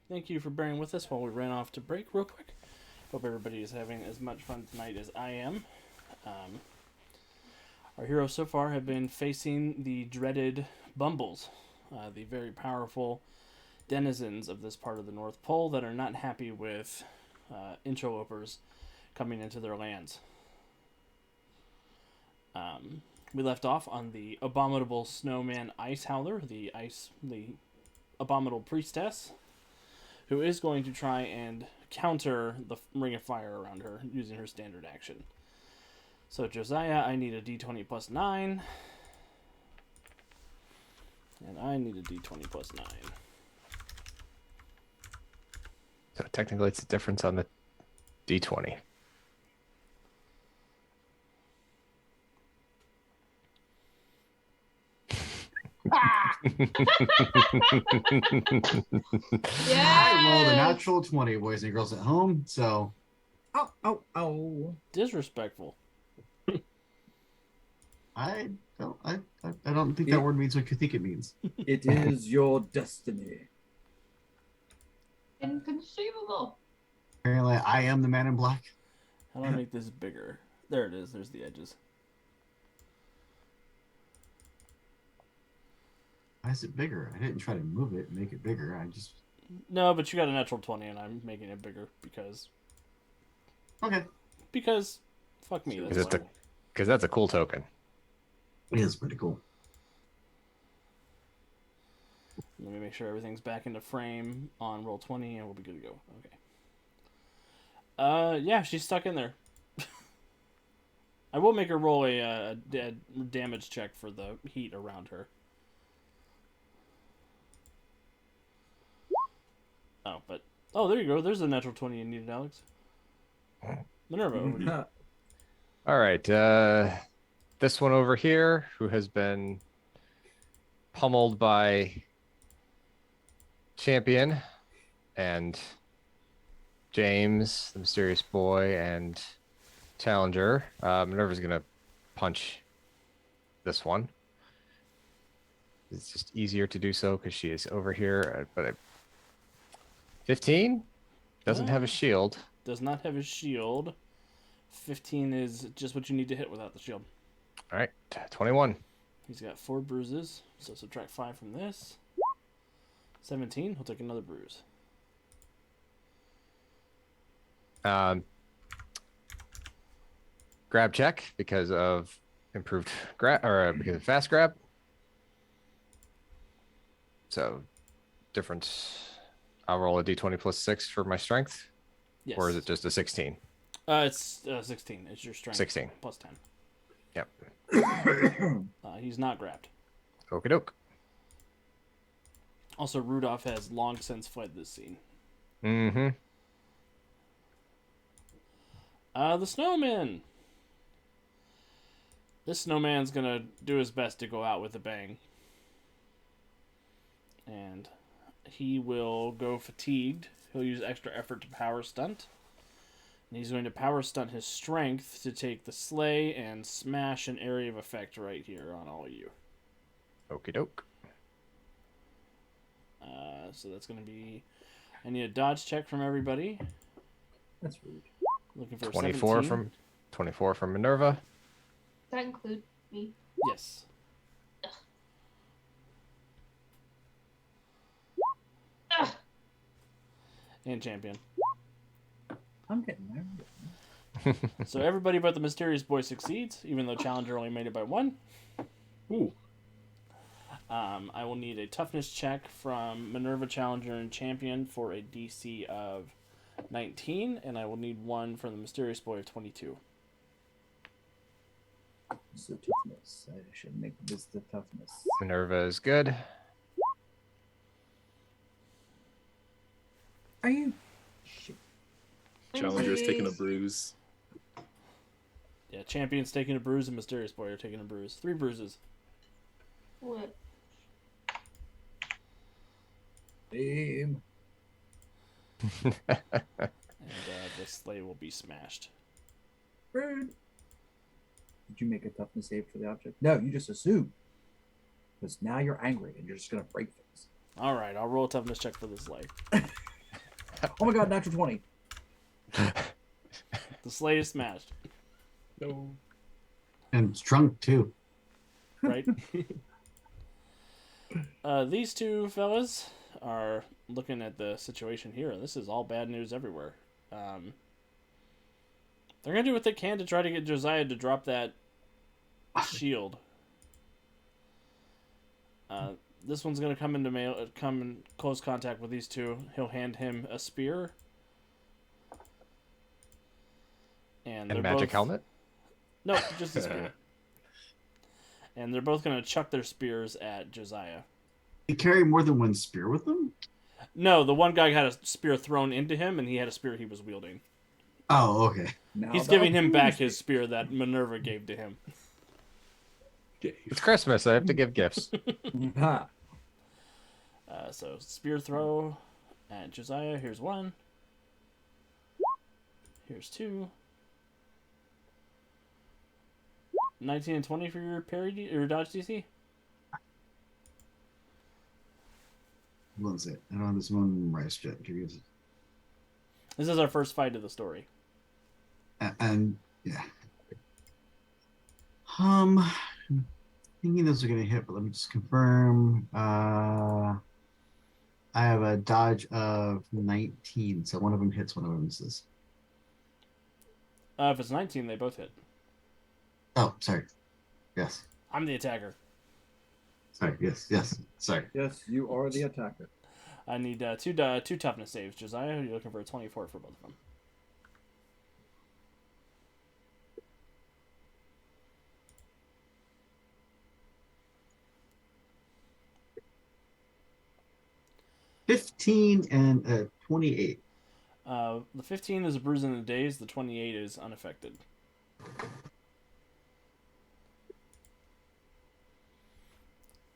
Thank you for bearing with us while we ran off to break real quick. Hope everybody is having as much fun tonight as I am. Um, our heroes so far have been facing the dreaded Bumbles, the very powerful denizens of this part of the North Pole that are not happy with interlopers coming into their lands. We left off on the abominable snowman Ice Howler, the abominable priestess, who is going to try and counter the ring of fire around her using her standard action. So Josiah, I need a d20 plus 9. And I need a d20 plus 9. So technically it's a difference on the d20. I rolled a natural 20, boys and girls at home. So, Oh. Disrespectful. I don't think that word means what you think it means. It is your destiny. Inconceivable. Apparently, I am the man in black. How do I make this bigger? There it is. There's the edges. Why is it bigger? I didn't try to move it and make it bigger. I just... No, but you got a natural 20 and I'm making it bigger because... Okay. Because... Fuck me. Because that's a cool token. It is pretty cool. Let me make sure everything's back into frame on roll 20 and we'll be good to go. Okay. Yeah, she's stuck in there. I will make her roll a damage check for the heat around her. Oh, but... Oh, there you go. There's a natural 20 you needed, Alex. Minerva, over to you. All right. This one over here, who has been pummeled by Champion and James, the mysterious boy, and Challenger. Minerva's going to punch this one. It's just easier to do so because she is over here. But 15 doesn't have a shield. Does not have a shield. 15 is just what you need to hit without the shield. All right, 21. He's got 4 bruises, so subtract 5 from this. 17, he'll take another bruise. Grab check because of improved grab, or because of fast grab. So difference. I'll roll a d20 plus 6 for my strength. Yes. Or is it just a 16? It's 16. It's your strength. 16. Plus 10. Yep. He's not grabbed. Okie doke. Also, Rudolph has long since fled this scene. Mm-hmm. The snowman. This snowman's gonna do his best to go out with a bang. And he will go fatigued. He'll use extra effort to power stunt. And he's going to power stunt his strength to take the slay and smash an area of effect right here on all of you. Okie doke. So that's going to be... I need a dodge check from everybody. That's rude. Looking for 24 17. 24 from Minerva. Does that include me? Yes. Ugh. And champion. I'm getting there. So everybody but the mysterious boy succeeds, even though Challenger only made it by 1. Ooh. I will need a toughness check from Minerva, Challenger, and Champion for a DC of 19, and I will need 1 from the mysterious boy of 22. So toughness. I should make this the toughness. Minerva is good. Are you? Shit. Challenger's taking a bruise. Yeah, Champion's taking a bruise, and mysterious boy are taking a bruise. 3 bruises. What? Damn. And the sleigh will be smashed. Rude. Did you make a toughness save for the object? No, you just assume. Because now you're angry and you're just going to break things. Alright, I'll roll a toughness check for the sleigh. Oh my god, natural 20. The slate is smashed, No. And it's drunk too. right? These two fellas are looking at the situation here, and this is all bad news everywhere. They're gonna do what they can to try to get Josiah to drop that shield. This one's gonna come in close contact with these two. He'll hand him a spear, and they're magic both... helmet. No, just a spear. And they're both gonna chuck their spears at Josiah. You carry more than one spear with them? No, the one guy had a spear thrown into him, and he had a spear he was wielding. Oh, okay. Now He's about giving him back Tuesday. his spear that Minerva gave to him. It's Christmas. I have to give gifts. Ha. So spear throw at Josiah. Here's one. Here's two. 19 and 20 for your parry or dodge DC. What is it? I don't have this one memorized yet. This is our first fight of the story. And yeah. Thinking those are gonna hit, but let me just confirm. I have a dodge of 19, so one of them hits, one of them misses. If it's 19, they both hit. Oh, sorry. Yes. I'm the attacker. Sorry. Yes. Sorry. Yes, you are the attacker. I need two toughness saves. Josiah, you're looking for a 24 for both of them. $15 and 28. The 15 is a bruise in a daze. The 28 is unaffected.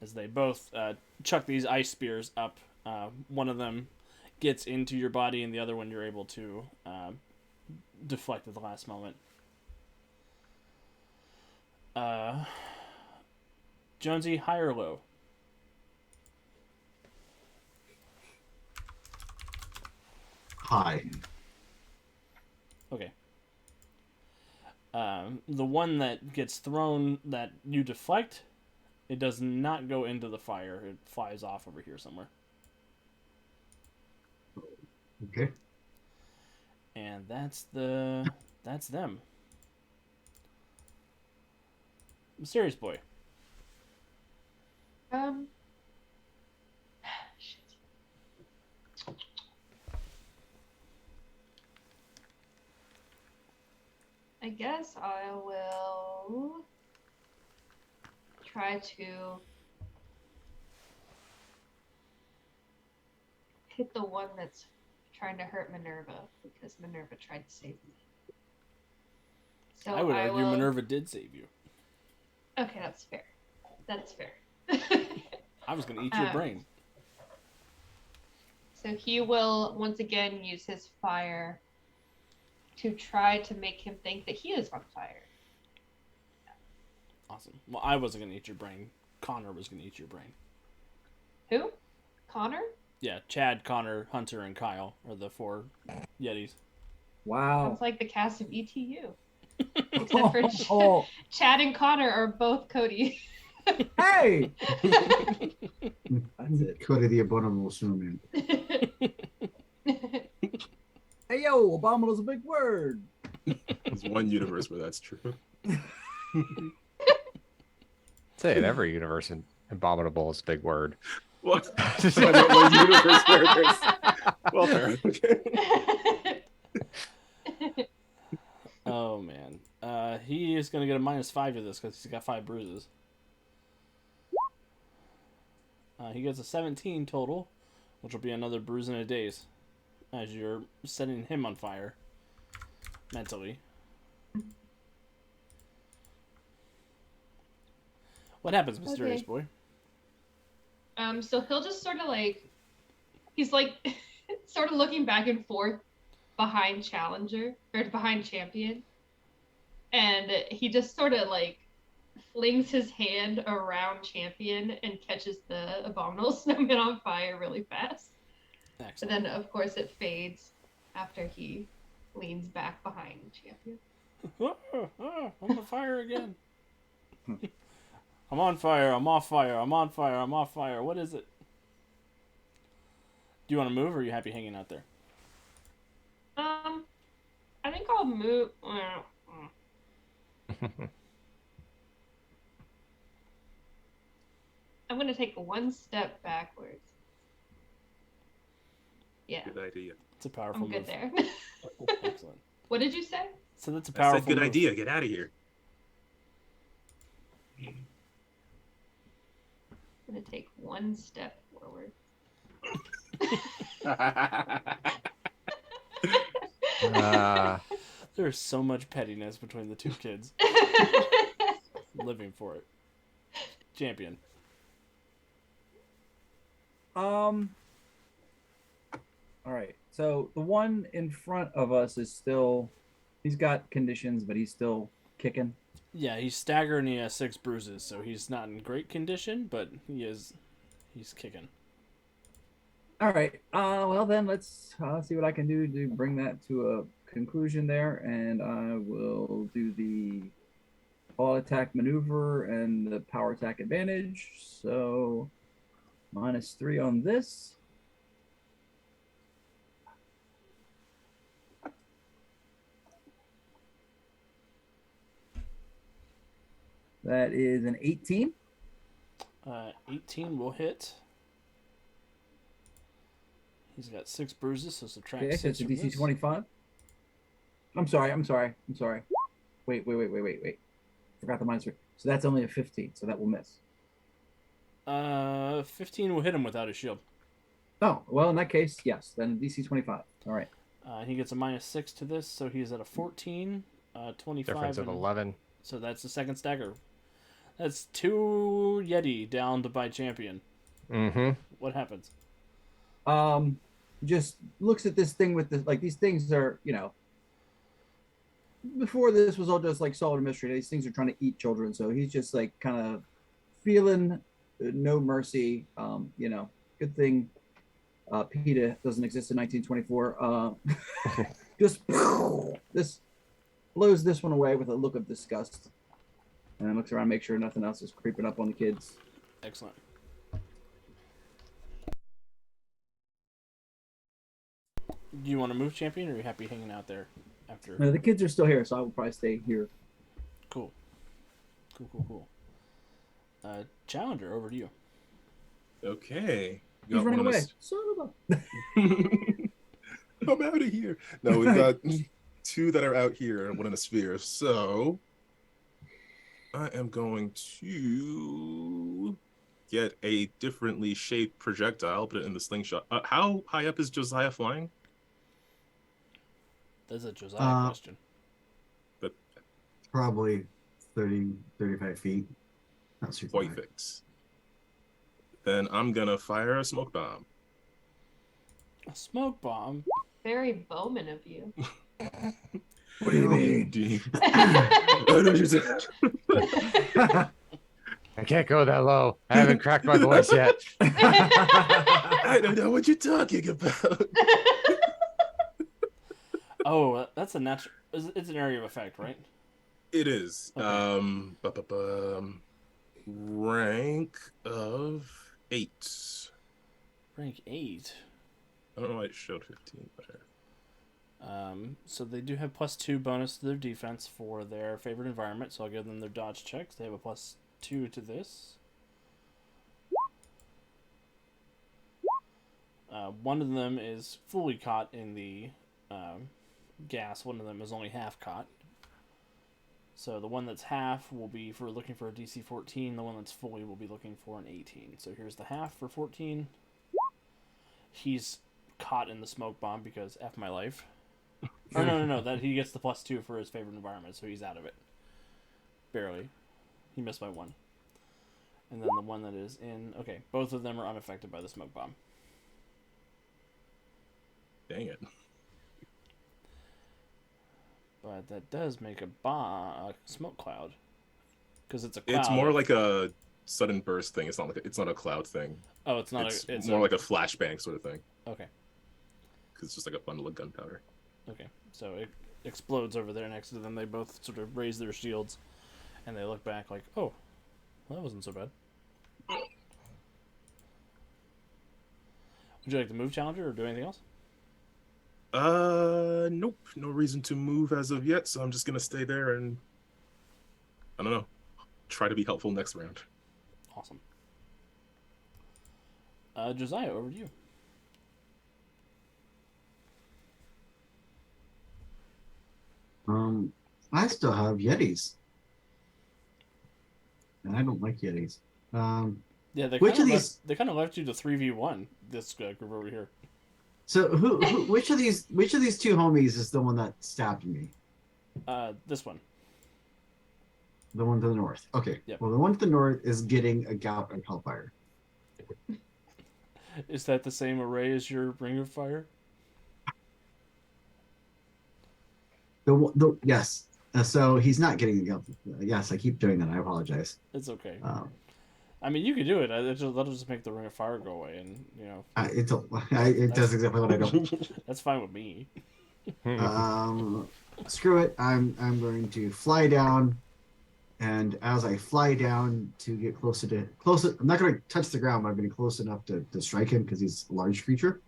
As they both chuck these ice spears up, one of them gets into your body, and the other one you're able to deflect at the last moment. Jonesy, high or low? High. Okay. The one that gets thrown that you deflect, it does not go into the fire. It flies off over here somewhere. Okay. And that's them. Mysterious boy. Shit. I guess I will try to hit the one that's trying to hurt Minerva because Minerva tried to save me. So I would argue will... Minerva did save you. Okay, that's fair. That's fair. I was gonna eat your brain. So he will once again use his fire to try to make him think that he is on fire. Awesome. Well, I wasn't gonna eat your brain. Connor was gonna eat your brain. Who? Connor? Yeah, Chad, Connor, Hunter, and Kyle are the 4 Yetis. Wow. Sounds like the cast of ETU. Except for Oh, Chad and Connor are both Cody. hey! That's it. Cody the Abominable Snowman. Hey, yo, abominable is a big word. There's one universe where that's true. Say in every universe, abominable is a big word. What? I know one universe where there's... Well, fair. Okay. Oh man. He is gonna get a -5 to this because he's got 5 bruises. He gets a 17 total, which will be another bruise in a daze, as you're setting him on fire mentally. What happens, Mysterious Boy? So he'll just sort of like, he's like, sort of looking back and forth behind Challenger, or behind Champion. And he just sort of like flings his hand around Champion and catches the Abominable Snowman on fire really fast. But then, of course, it fades after he leans back behind Champion. I'm on fire again. I'm on fire. I'm off fire. I'm on fire. I'm off fire. What is it? Do you want to move, or are you happy hanging out there? I think I'll move. I'm gonna take one step backwards. Yeah, Good idea. It's a powerful I'm good move. there. Excellent. What did you say? So that's a I powerful said, good move. idea. Get out of here. I'm gonna take one step forward. There's so much pettiness between the two kids. Living for it. Champion. All right. So the one in front of us is still. He's got conditions, but he's still kicking. Yeah, he's staggered and he has 6 bruises, so he's not in great condition, but he's kicking. All right. Well then, let's see what I can do to bring that to a conclusion there, and I will do the all attack maneuver and the power attack advantage. So -3 on this. That is an 18. 18 will hit. He's got 6 bruises, so subtract Okay, so 6 it's a from DC this. 25. I'm sorry. Wait. Forgot the -3. So that's only a 15, so that will miss. 15 will hit him without a shield. Oh, well, in that case, yes. Then DC 25. All right. He gets a -6 to this, so he's at a 14, 25. Difference of and- 11. So that's the second stagger. That's 2 Yeti downed by Champion. Mm-hmm. What happens? Just looks at this thing with the like these things are, before this was all just like solid mystery. These things are trying to eat children, so he's just like kind of feeling no mercy. Good thing PETA doesn't exist in 1924. Just this blows this one away with a look of disgust, and then looks around, make sure nothing else is creeping up on the kids. Excellent. Do you want to move, Champion, or are you happy hanging out there after? The kids are still here, so I will probably stay here. Cool. Challenger, over to you. Okay. He's running one of away. us- Son of a. I'm out of here. No, we've got 2 that are out here and 1 in a sphere. So I am going to get a differently shaped projectile, put it in the slingshot. How high up is Josiah flying? That's a Josiah question. Probably 30, 35 feet. Not super high. Perfect. Then I'm gonna fire a smoke bomb. A smoke bomb? Very Bowman of you. What do you mean, Dean? I know you said- I can't go that low. I haven't cracked my voice yet. I don't know what you're talking about. Oh, that's a natural. It's an area of effect, right? It is. Okay. Rank of 8. Rank 8. I don't know why it showed 15 there. So they do have +2 bonus to their defense for their favorite environment, so I'll give them their dodge checks. They have a +2 to this. One of them is fully caught in the gas. One of them is only half caught. So the one that's half will be for looking for a DC 14. The one that's fully will be looking for an 18. So here's the half for 14. He's caught in the smoke bomb because F my life. Or no. That he gets the +2 for his favorite environment, so he's out of it. Barely. He missed by 1. And then the one that is in... Okay, both of them are unaffected by the smoke bomb. Dang it. But that does make a smoke cloud. Because it's a cloud. It's more like a sudden burst thing. It's not a cloud thing. Oh, it's not It's it's more like a flashbang sort of thing. Okay. because it's just like a bundle of gunpowder. Okay, so it explodes over there next to them. They both sort of raise their shields, and they look back like, "Oh, well, that wasn't so bad." Would you like to move, Challenger, or do anything else? Nope. No reason to move as of yet, so I'm just gonna stay there and I don't know. Try to be helpful next round. Awesome. Josiah, over to you. I still have Yetis, and I don't like Yetis. Yeah, Which of these? they kind of left you to 3v1 this group over here. So which of these two homies is the one that stabbed me? This one. The one to the north. Okay. Yep. Well, the one to the north is getting a gout of hellfire. Is that the same array as your ring of fire? Yes. So he's not getting the gout. Yes, I keep doing that. I apologize. It's okay. I mean, you could do it. That'll just make the ring of fire go away, and you know. It does exactly what I don't. That's fine with me. Screw it. I'm going to fly down, and as I fly down to get closer, I'm not going to touch the ground, but I'm getting close enough to strike him because he's a large creature.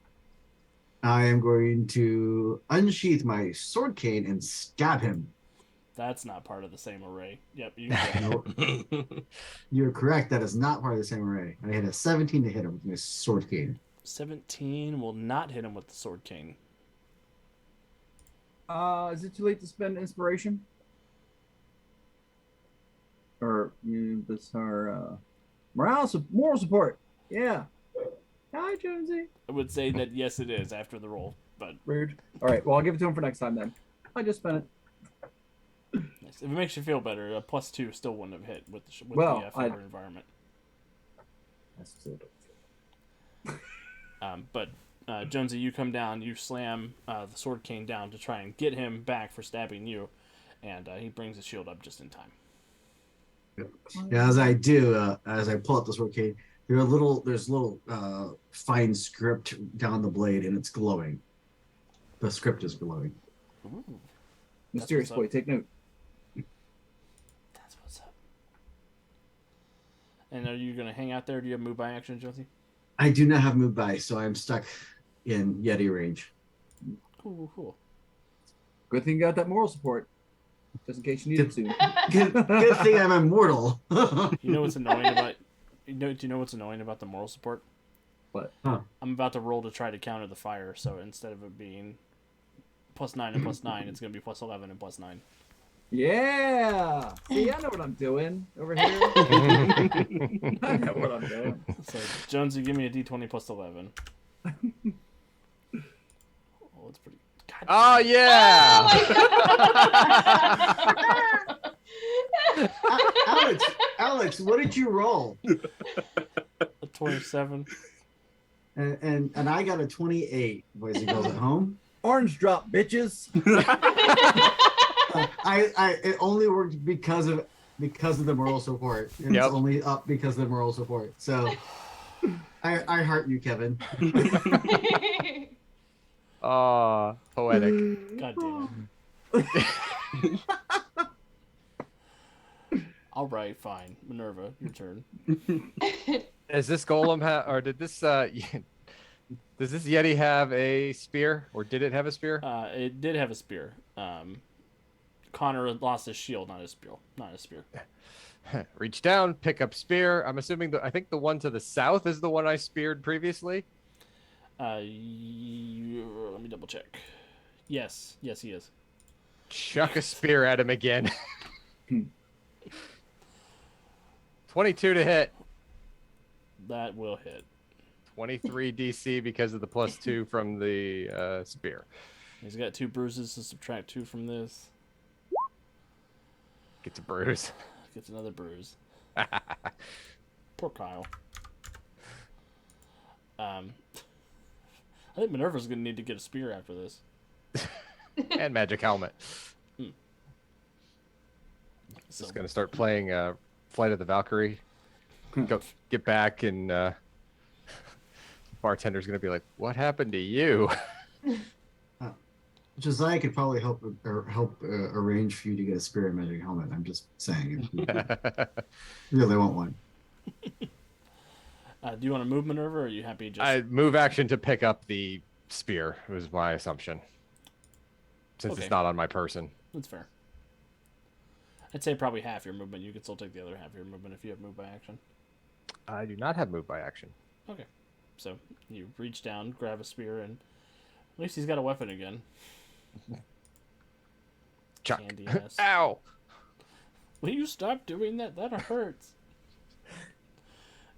I am going to unsheath my sword cane and stab him. That's not part of the same array. Yep, You're correct. That is not part of the same array. I had a 17 to hit him with my sword cane. 17 will not hit him with the sword cane. Is it too late to spend inspiration? Or this our moral support? Yeah. Hi, Jonesy. I would say that yes, it is after the roll, but Rude. All right. Well, I'll give it to him for next time then. I just spent it. nice. If it makes you feel better, a +2 still wouldn't have hit with the fire environment. That's so But Jonesy, you come down, you slam the sword cane down to try and get him back for stabbing you, and he brings his shield up just in time. Yeah, as I do, as I pull out the sword cane, there's little fine script down the blade, and it's glowing. The script is glowing. Ooh, mysterious what's up. boy. Take note. That's what's up. And are you going to hang out there? Do you have move by action, Jonesy? I do not have move by, so I'm stuck in Yeti range. Cool. Good thing you got that moral support, just in case you need it soon. Good thing I'm immortal. You know what's annoying about? Do you know what's annoying about the moral support? What? Huh. I'm about to roll to try to counter the fire, so instead of it being +9 and +9, it's going to be +11 and +9. Yeah. See, I know what I'm doing over here. I know what I'm doing. So Jonesy, give me a D20 +11. Oh, it's pretty. God Oh damn it. yeah! Alex, what did you roll? A 27. And I got a 28, boys and girls at home. Orange drop, bitches. It only worked because of the moral support. And Yep. It's only up because of the moral support. So I heart you, Kevin. Oh, poetic. God damn it. All right, fine. Minerva, your turn. Is this golem or did this does this Yeti have a spear, or did it have a spear? It did have a spear. Connor lost his shield, not his spear. Reach down, pick up spear. I'm assuming I think the one to the south is the one I speared previously. Let me double check. Yes, he is. Chuck a spear at him again. 22 to hit. That will hit. 23 DC because of the +2 from the spear. He's got 2 bruises, so subtract 2 from this. Gets a bruise. Gets another bruise. Poor Kyle. I think Minerva's gonna need to get a spear after this. And magic helmet. So, Just gonna start playing Flight of the Valkyrie. Go get back, and bartender's gonna be like, "What happened to you?" Josiah could probably help arrange for you to get a spirit magic helmet. I'm just saying, if you really want one. Do you want to move Minerva, or are you happy just? I move action to pick up the spear was my assumption, since Okay. it's not on my person. That's fair. I'd say probably half your movement. You could still take the other half of your movement if you have move by action. I do not have move by action. Okay. So you reach down, grab a spear, and at least he's got a weapon again. Chuck. Candy ass. Ow! Will you stop doing that? That hurts.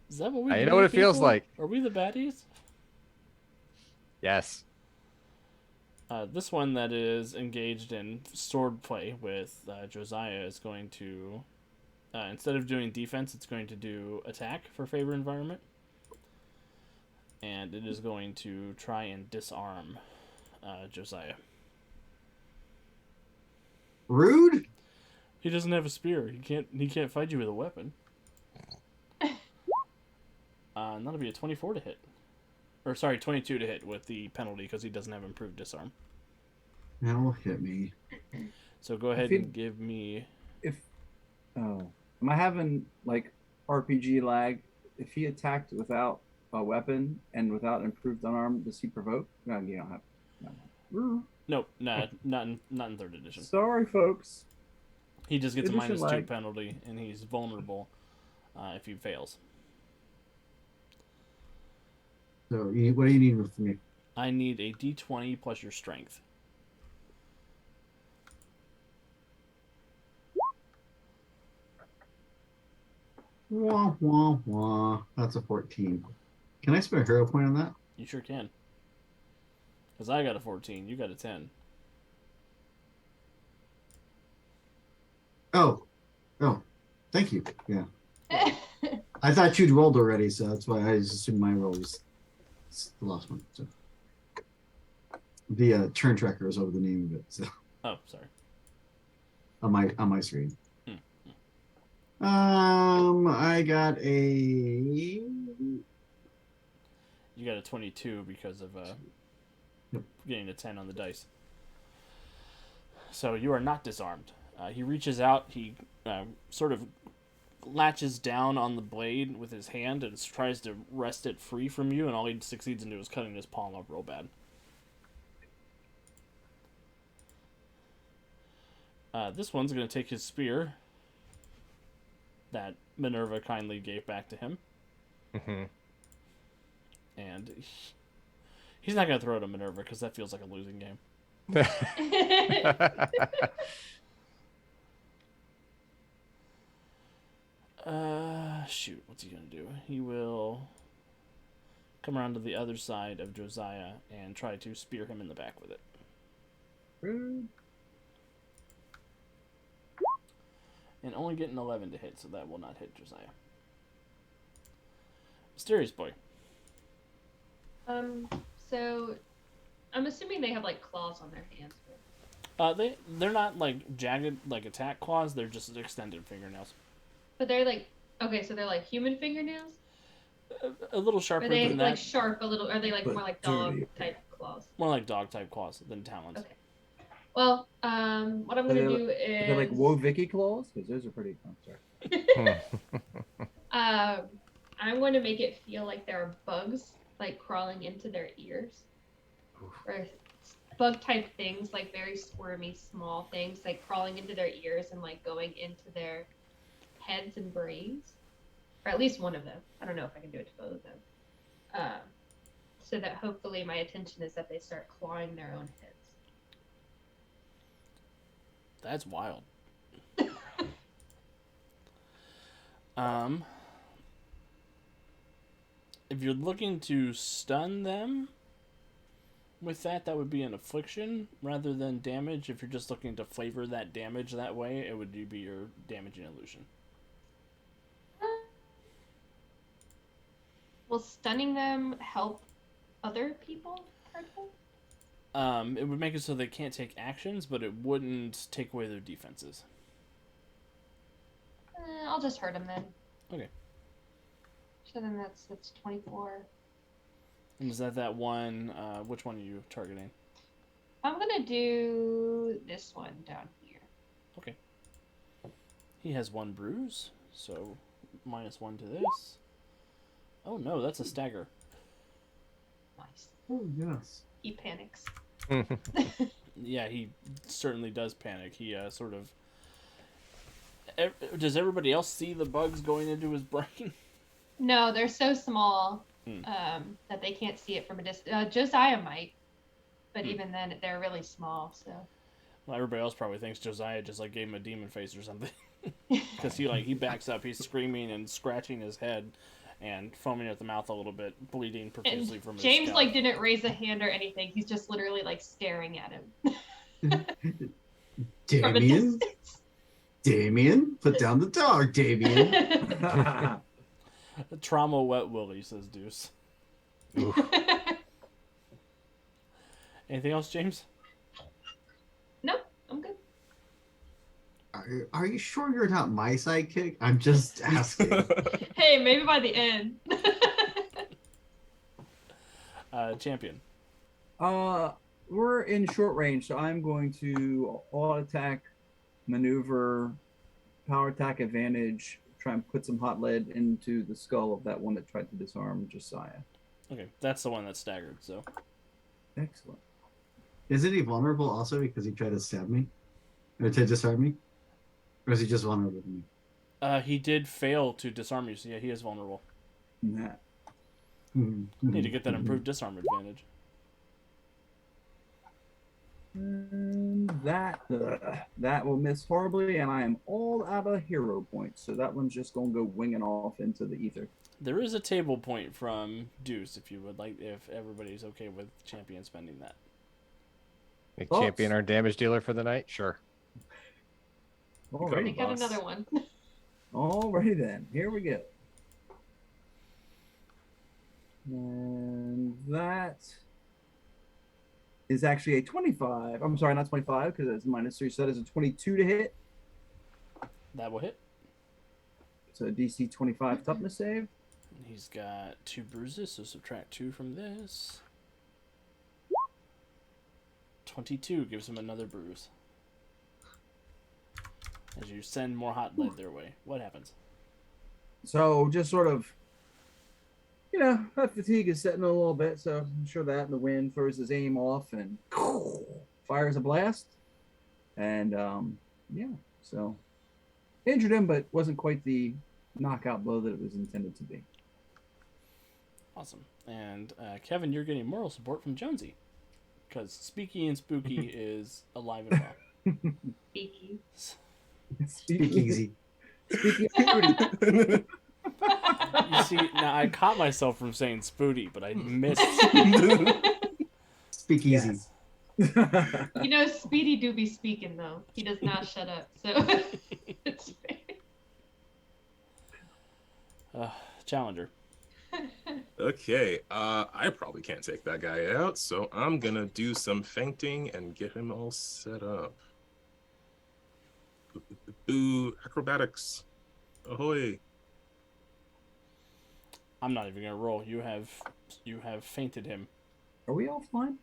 Is that what we do? You know what it feels people? like. Are we the baddies? Yes. This one that is engaged in sword play with Josiah is going to, instead of doing defense, it's going to do attack for favor environment. And it is going to try and disarm Josiah. Rude. He doesn't have a spear. He can't fight you with a weapon. And that'll be a 24 to hit. Or sorry, 22 to hit with the penalty because he doesn't have improved disarm. That will hit me. So go ahead and give me. Am I having like RPG lag? If he attacked without a weapon and without improved unarmed, does he provoke? No, you don't have. No. Nope, nah, not in 3rd edition. Sorry, folks. He just gets a Edition -2 lag. penalty, and he's vulnerable if he fails. So, what do you need from me? I need a D20 plus your strength. Wah, wah, wah. That's a 14. Can I spend a hero point on that? You sure can. Because I got a 14, you got a 10. Oh, thank you. Yeah. I thought you'd rolled already, so that's why I just assumed my roll was the last one. So the turn tracker is over the name of it. So Oh, sorry. on my screen. Hmm. I got a. You got a 22 because of getting a 10 on the dice. So you are not disarmed. He reaches out. He sort of latches down on the blade with his hand and tries to wrest it free from you, and all he succeeds in doing is cutting his palm up real bad. This one's going to take his spear that Minerva kindly gave back to him. Mm-hmm. And he's not going to throw it at Minerva because that feels like a losing game. Shoot, what's he going to do? He will come around to the other side of Josiah and try to spear him in the back with it. And only getting 11 to hit, so that will not hit Josiah. Mysterious Boy. So I'm assuming they have like claws on their hands. They're not like jagged like attack claws, they're just extended fingernails. But they're like, okay, so they're like human fingernails? A little sharper Are they than like that. sharp a little? Are they like But more like dog dirty. type claws? More like dog type claws than talons. Okay. Well, what I'm gonna do Are they like is Wovicki claws? Because those are pretty. I'm sorry. I'm going to make it feel like there are bugs like crawling into their ears, or bug type things like very squirmy small things like crawling into their ears and like going into their heads and brains, or at least one of them. I don't know if I can do it to both of them. So that hopefully my intention is that they start clawing their own heads. That's wild. If you're looking to stun them with that would be an affliction rather than damage. If you're just looking to flavor that damage that way, it would be your damaging illusion. Will stunning them help other people hurt them? It would make it so they can't take actions, but it wouldn't take away their defenses. I'll just hurt them then. Okay. So then that's 24. And is that one? Which one are you targeting? I'm gonna do this one down here. Okay. He has 1 bruise, so -1 to this. Oh no, that's a stagger. Nice. Oh yes. He panics. Yeah, he certainly does panic. He sort of. Does everybody else see the bugs going into his brain? No, they're so small Hmm. that they can't see it from a distance. Josiah might, but Hmm. even then, they're really small. So. Well, everybody else probably thinks Josiah just like gave him a demon face or something, because he backs up, he's screaming and scratching his head, and foaming at the mouth a little bit, bleeding profusely And from his James scalp. like didn't raise a hand or anything. He's just literally like staring at him. From a Damien, distance. Damien, put down the dog, Damien. Trauma wet willy, says Deuce. Oof. Anything else, James? Nope, I'm good. Are you sure you're not my sidekick? I'm just asking. Hey, maybe by the end. Champion. We're in short range, so I'm going to all attack, maneuver, power attack advantage, try and put some hot lead into the skull of that one that tried to disarm Josiah. Okay, that's the one that's staggered, so. Excellent. Isn't he vulnerable also because he tried to stab me? Or to disarm me? Or is he just vulnerable to me? He did fail to disarm you, so yeah, he is vulnerable. Nah. Need to get that improved disarm advantage. And that will miss horribly, and I am all out of hero points, so that one's just gonna go winging off into the ether. There is a table point from Deuce, if you would like, if everybody's okay with Champion spending that. Make Thoughts? Champion our damage dealer for the night? Sure. Alrighty, Make out boss. another one. Alrighty then, here we go. And that is actually a 25. I'm sorry, not 25 because it's -3. So that is a 22 to hit. That will hit. So DC 25 toughness save. He's got 2 bruises, so subtract 2 from this. 22 gives him another bruise. As you send more hot lead their way. What happens? So just sort of, that fatigue is setting a little bit. So I'm sure that and the wind throws his aim off and fires a blast. And so injured him, but wasn't quite the knockout blow that it was intended to be. Awesome. And Kevin, you're getting moral support from Jonesy. Because Speaky and Spooky is alive and well. Beaky. Speak easy. Speaking of beauty, You see, now I caught myself from saying Spooty, but I missed. Speak easy. Yes. Speedy do be speaking though. He does not shut up, so it's fair. Challenger. Okay, I probably can't take that guy out, so I'm gonna do some fainting and get him all set up. Boo, acrobatics. Ahoy. I'm not even gonna roll. You have fainted him. are we offline?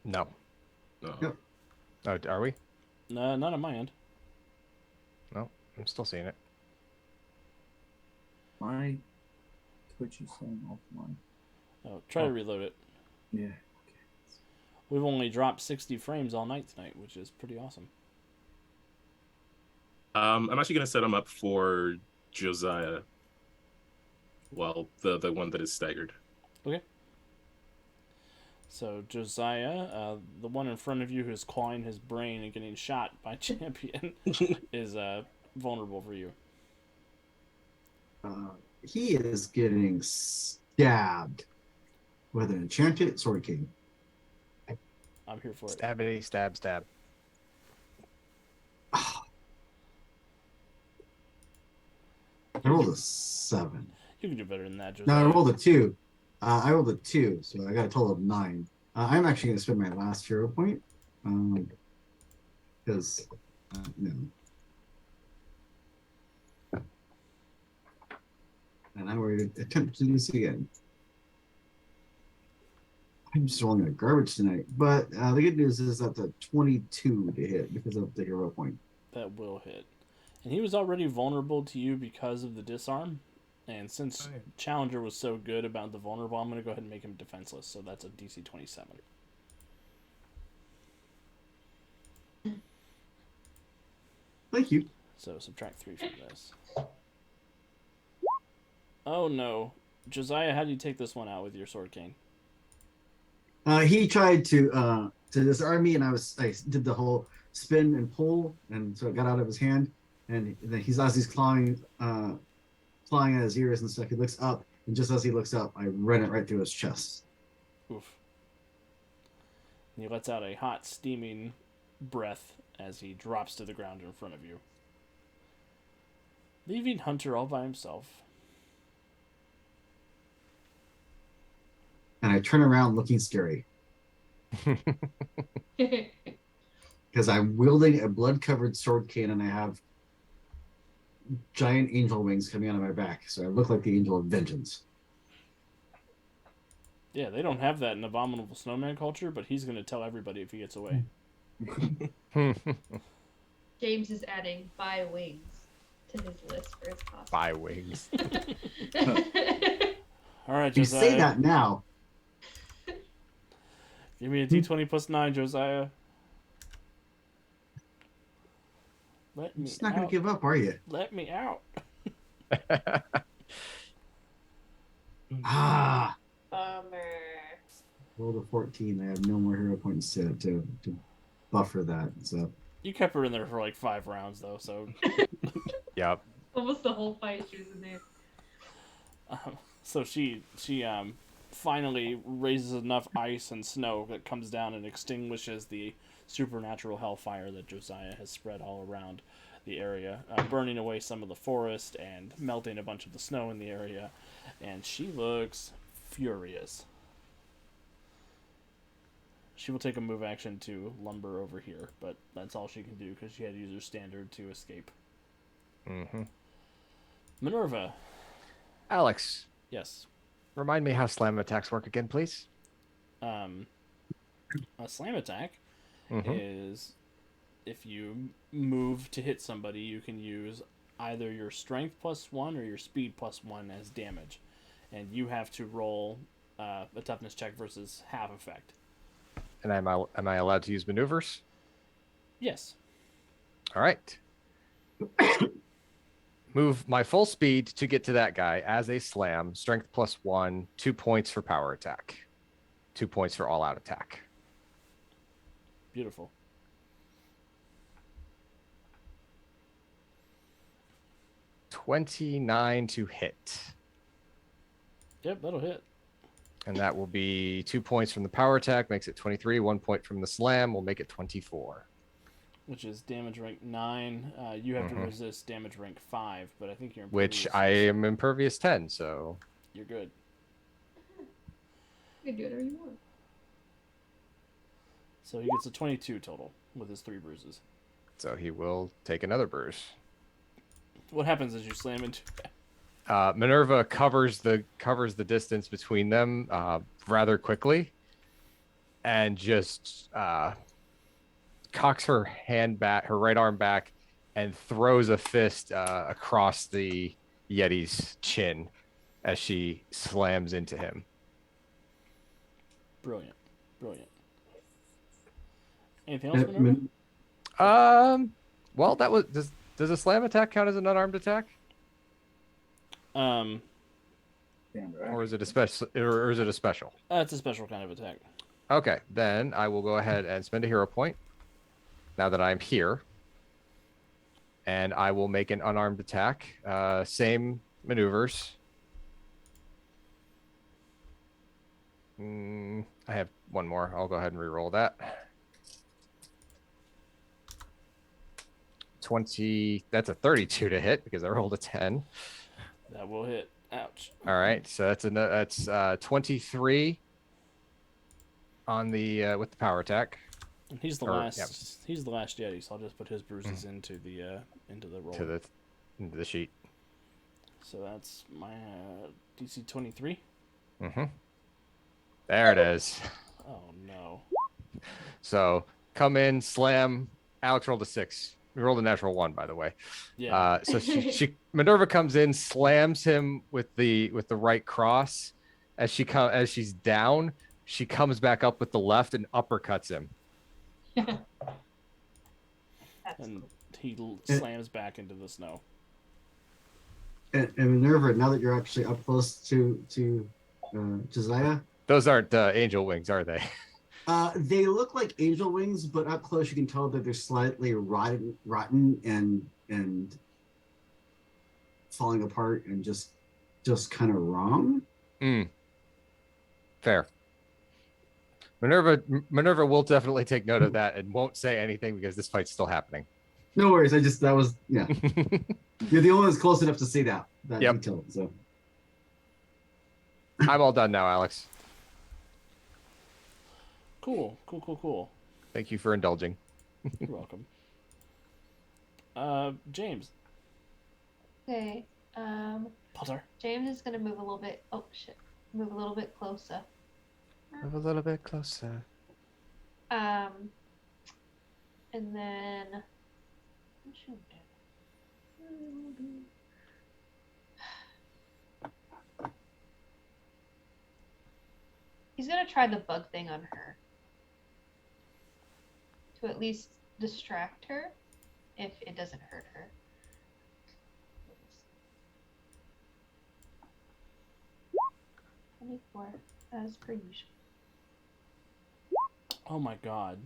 No. No. Yep. Oh, are we? No, not on my end. No, I'm still seeing it. My Twitch is saying offline. Oh, try to reload it. Yeah. We've only dropped 60 frames all night tonight, which is pretty awesome. I'm actually gonna set him up for Josiah. Well, the one that is staggered. Okay. So Josiah, the one in front of you who's clawing his brain and getting shot by Champion, is vulnerable for you. He is getting stabbed with an enchanted sword king. I'm here for it. Stabbity, stab, stab. I rolled a 7. You can do better than that, No, Josiah. I rolled a 2. I rolled a 2, so I got a total of 9. I'm actually going to spend my last hero point. Because, And I will attempt to do this again. I'm just rolling like garbage tonight. But the good news is that the 22 to hit because of the hero point. That will hit. And he was already vulnerable to you because of the disarm. And since Right. Challenger was so good about the vulnerable, I'm going to go ahead and make him defenseless. So that's a DC 27. Thank you. So subtract 3 from this. Oh no. Josiah, how do you take this one out with your Sword King? He tried to disarm me, and I did the whole spin and pull, and so it got out of his hand. And then as he's clawing at his ears and stuff, he looks up, and just as he looks up, I run it right through his chest. Oof. And he lets out a hot, steaming breath as he drops to the ground in front of you, leaving Hunter all by himself. And I turn around looking scary because I'm wielding a blood-covered sword cane, and I have giant angel wings coming out of my back, so I look like the angel of vengeance. Yeah, they don't have that in Abominable Snowman culture, but he's going to tell everybody if he gets away. James is adding by wings to his list for his costume. By wings. All right, You Josiah. say that now. Give me a D20 plus 9, Josiah. Let You're me just not out. going to give up, are you? Let me out. Ah, Bummer. rolled a 14. I have no more hero points to buffer that. So You kept her in there for like 5 rounds, though, so... Yep. Almost the whole fight she was in there. So she finally raises enough ice and snow that comes down and extinguishes the supernatural hellfire that Josiah has spread all around the area, burning away some of the forest and melting a bunch of the snow in the area. And she looks furious. She will take a move action to lumber over here, but that's all she can do because she had to use her standard to escape. Mm-hmm. Minerva. Alex, Yes. remind me how slam attacks work again, please. A slam attack Mm-hmm. is if you move to hit somebody, you can use either your strength plus 1 or your speed plus 1 as damage. And you have to roll a toughness check versus half effect. And am I allowed to use maneuvers? Yes. All right. Move my full speed to get to that guy as a slam. Strength plus 1, 2 points for power attack, 2 points for all out attack. Beautiful. $29 to hit. Yep, that'll hit. And that will be 2 points from the power attack, makes it 23. 1 point from the slam will make it 24. Which is damage rank 9. You have to resist damage rank 5, but I think you're Which impervious. I am impervious 10, so You're good. You can do whatever you want. So he gets a 22 total with his 3 bruises. he will take another bruise. What happens as you slam into... Minerva covers the distance between them rather quickly, and just cocks her right arm back, and throws a fist across the Yeti's chin as she slams into him. Brilliant. Anything else, Minerva? Well, that was does a slam attack count as an unarmed attack, Damn, right. or is it a special? Or is it a special? It's a special kind of attack. Okay, then I will go ahead and spend a hero point now that I'm here. And I will make an unarmed attack. Same maneuvers. I have one more. I'll go ahead and re-roll that. 20. That's a 32 to hit because I rolled a 10. That will hit. Ouch. All right, so that's 23 on the with the power attack. And he's the Or, last. yep. He's the last Yeti, so I'll just put his bruises into the roll. Into the sheet. So that's my DC 23. Mm-hmm. There it is. Oh no. So come in, slam. Alex rolled a 6. We rolled a natural 1, by the way. Yeah. So she Minerva comes in, slams him with the right cross. As she's down, she comes back up with the left and uppercuts him. That's And cool. he slams back into the snow. And Minerva, now that you're actually up close to Josiah, Those aren't angel wings, are they? they look like angel wings, but up close you can tell that they're slightly rotten and falling apart and just kind of wrong. Fair. Minerva will definitely take note of that and won't say anything because this fight's still happening. No worries. Yeah. You're the only one's close enough to see that Yep. detail. So I'm all done now, Alex. Cool. Thank you for indulging. You're welcome. James. Okay. Potter. James is gonna move a little bit. Oh shit! Move a little bit closer. Move a little bit closer. And then. What should we do? He's gonna try the bug thing on her. To at least distract her, if it doesn't hurt her. 24, as per usual. Oh my god.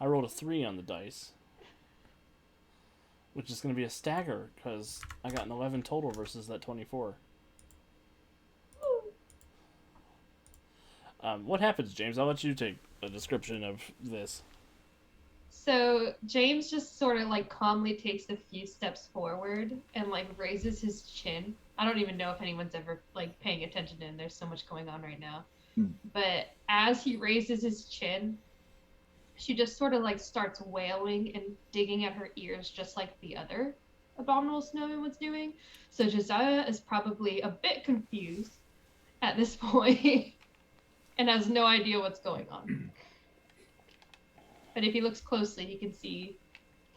I rolled a 3 on the dice. Which is going to be a stagger, because I got an 11 total versus that 24. What happens, James? I'll let you take a description of this. So James just sort of like calmly takes a few steps forward and like raises his chin. I don't even know if anyone's ever like paying attention to him. There's so much going on right now. But as he raises his chin, she just sort of like starts wailing and digging at her ears just like the other abominable snowman was doing. So Josiah is probably a bit confused at this point and has no idea what's going on. But if he looks closely, he can see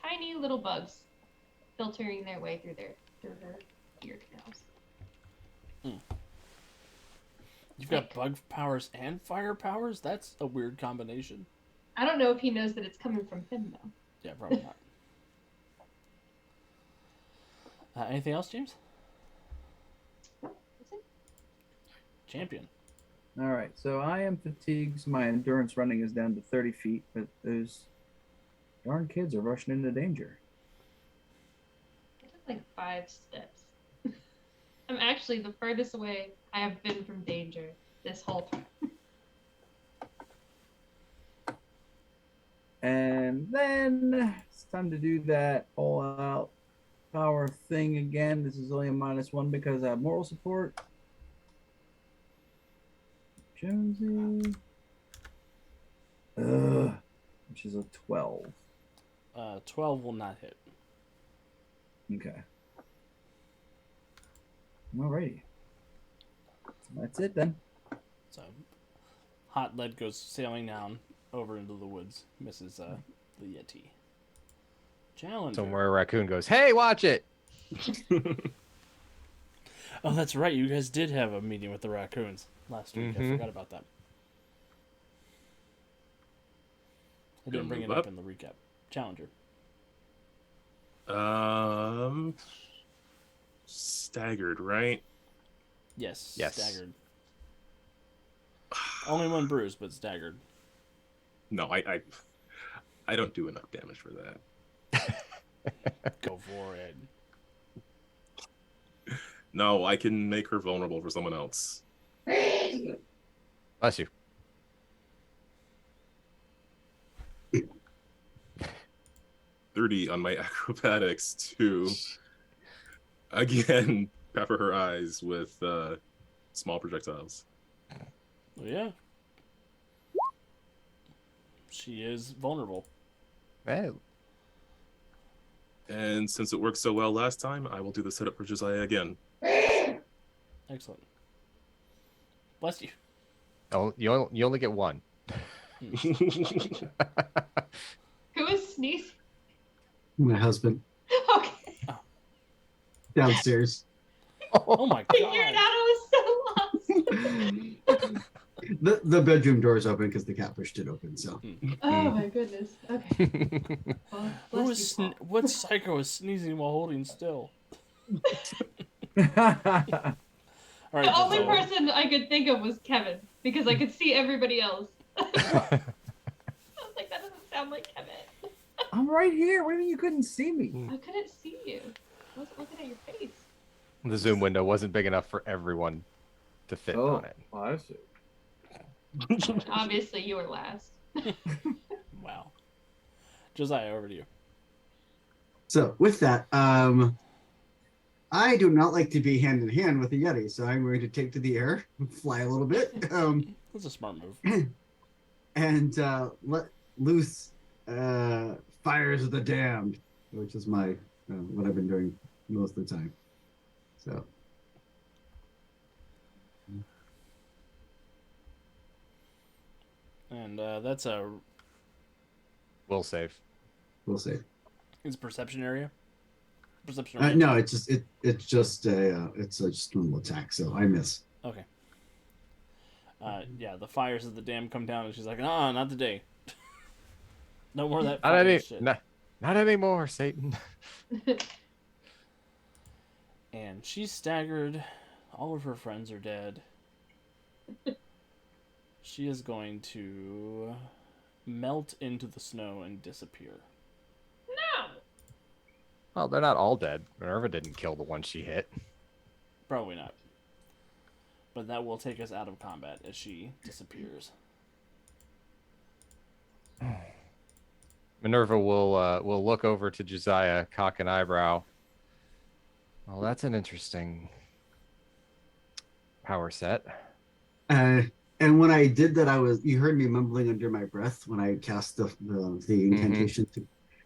tiny little bugs filtering their way through her ear canals. You've got bug powers and fire powers? That's a weird combination. I don't know if he knows that it's coming from him, though. Yeah, probably not. Anything else, James? Is it? Champion. All right, so I am fatigued, so my endurance running is down to 30 feet, but those darn kids are rushing into danger. I took like 5 steps. I'm actually the furthest away I have been from danger this whole time. And then it's time to do that all-out power thing again. This is only a -1 because I have moral support. Jonesy. Which is a 12. 12 will not hit. Okay. Alrighty. That's it then. So, hot lead goes sailing down over into the woods. Misses the Yeti. Challenger. Somewhere a raccoon goes, "Hey, watch it!" Oh, that's right. You guys did have a meeting with the raccoons last week. I Mhm. forgot about that. I didn't bring it up in the recap. Challenger. Staggered, right? Yes. Yes. Staggered. Only 1 bruise, but staggered. No, I don't do enough damage for that. Go for it. No, I can make her vulnerable for someone else. Bless you. .30 on my acrobatics to again pepper her eyes with small projectiles. Well, yeah. She is vulnerable. Hey, And since it worked so well last time, I will do the setup for Josiah again. Excellent. Bless you. Oh, you only get one. Who is sneezing? My husband Okay. downstairs. Oh my Figured god. out I was so lost. The bedroom door's open because the cat pushed it open. So Oh my goodness. Okay. Well, Who bless is you, Paul. what psycho is sneezing while holding still? All right, The only Josiah. person I could think of was Kevin because I could see everybody else. I was like, that doesn't sound like Kevin. I'm right here. What do you mean you couldn't see me? I couldn't see you. I wasn't looking at your face. The zoom window wasn't big enough for everyone to fit on it. Oh, I see. Obviously, you were last. Wow. Josiah, over to you. So with that, I do not like to be hand in hand with a Yeti, so I'm going to take to the air, fly a little bit, That's a smart move. and let loose fires of the damned, which is my what I've been doing most of the time. So And that's a Will save. we'll see. it's a perception area. Perception area. No, it's just a normal attack, so I miss. Okay. Yeah, the fires of the dam come down, and she's like, "Ah, not today. No more of that fire shit." Not anymore, Satan. And she's staggered. All of her friends are dead. She is going to melt into the snow and disappear. No. Well, they're not all dead. Minerva didn't kill the one she hit. Probably not. But that will take us out of combat as she disappears. Minerva will look over to Josiah, cock an eyebrow. Well, that's an interesting power set. And when I did that, you heard me mumbling under my breath when I cast the incantation,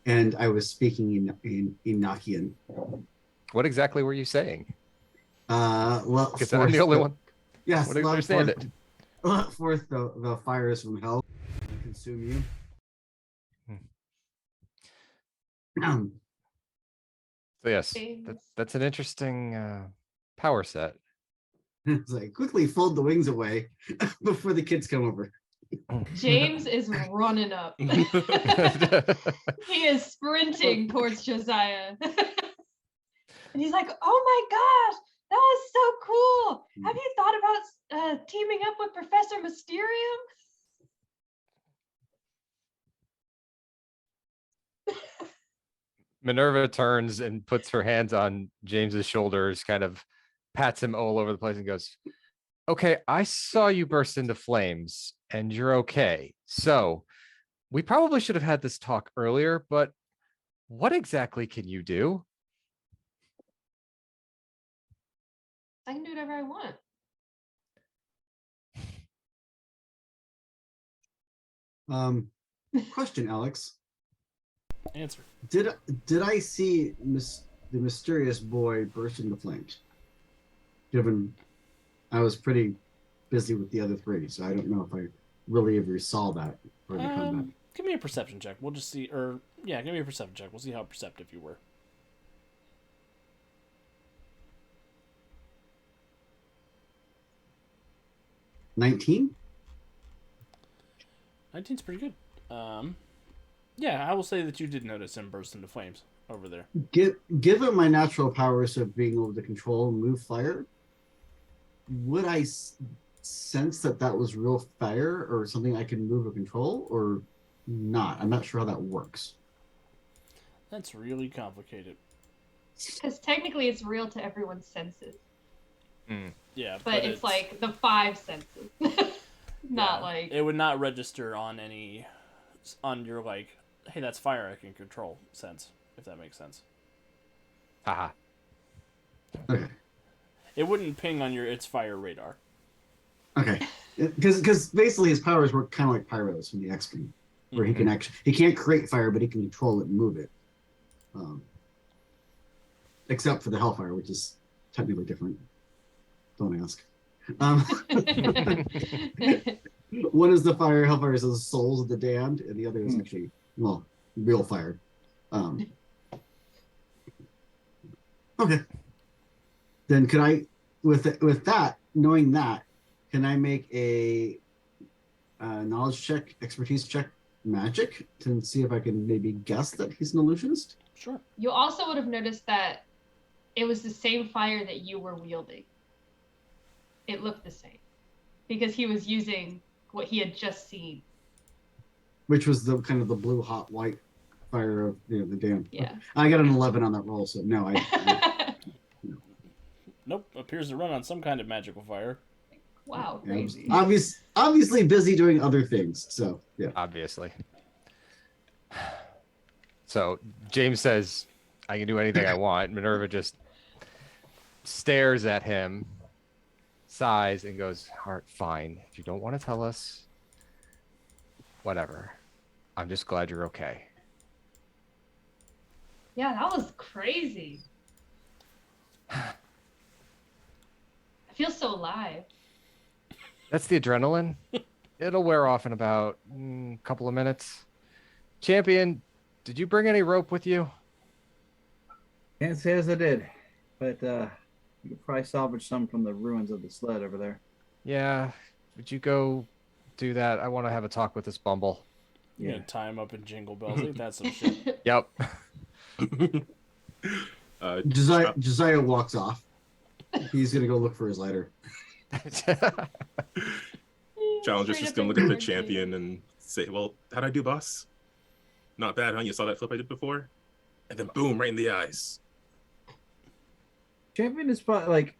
and I was speaking in Enochian. What exactly were you saying? Well, Because I'm the only one. Yes, What do you understand it? Forth the fires from hell consume you. So yes, James. that's an interesting power set. It's like, quickly fold the wings away before the kids come over. James is running up. He is sprinting towards Josiah. And he's like, "Oh my gosh, that was so cool. Have you thought about teaming up with Professor Mysterium?" Minerva turns and puts her hands on James's shoulders, kind of pats him all over the place and goes, "Okay, I saw you burst into flames and you're okay. So we probably should have had this talk earlier, but what exactly can you do?" I can do whatever I want. Question, Alex. Answer. Did I see the mysterious boy burst into flames? Given I was pretty busy with the other three, so I don't know if I really ever saw that for the combat. Give me a perception check. We'll just see. Or, yeah, give me a perception check. We'll see how perceptive you were. 19? 19's pretty good. Yeah, I will say that you did notice him burst into flames over there. Given my natural powers of being able to control and move fire, would I sense that was real fire or something I can move or control, or not? I'm not sure how that works. That's really complicated. Because technically it's real to everyone's senses. Yeah, But it's like the 5 senses. Not like... It would not register on your, like, hey, that's fire I can control sense, if that makes sense. Haha. Okay. It wouldn't ping on your it's fire radar. Okay. Because basically his powers work kind of like Pyros from the X-Men, where he can't create fire, but he can control it and move it. Except for the Hellfire, which is technically different. Don't ask. Um, one is the fire, hellfire is the souls of the damned, and the other is actually, well, real fire. Okay. Then could I, with that, knowing that, can I make a knowledge check, expertise check, magic to see if I can maybe guess that he's an illusionist? Sure. You also would have noticed that it was the same fire that you were wielding. It looked the same because he was using what he had just seen. Which was the kind of the blue, hot, white fire of the damned. Yeah. I got an 11 on that roll, so no, I Nope. Appears to run on some kind of magical fire. Wow, I was crazy. obviously busy doing other things. So yeah. Obviously. So James says, I can do anything I want. Minerva just stares at him, sighs, and goes, all right, fine. If you don't want to tell us, whatever. I'm just glad you're okay. Yeah, that was crazy. I feel so alive. That's the adrenaline. It'll wear off in about a couple of minutes. Champion, did you bring any rope with you? Can't say as I did, but you could probably salvage some from the ruins of the sled over there. Yeah. Would you go do that? I want to have a talk with this Bumble. You're gonna tie him up in jingle bells. Ain't that some shit? Yep. Josiah walks off. He's gonna go look for his lighter. Challenger's Straight just up gonna look at the ignored champion and say, well, how'd I do, boss? Not bad, huh? You saw that flip I did before? And then boom, right in the eyes. Champion is probably like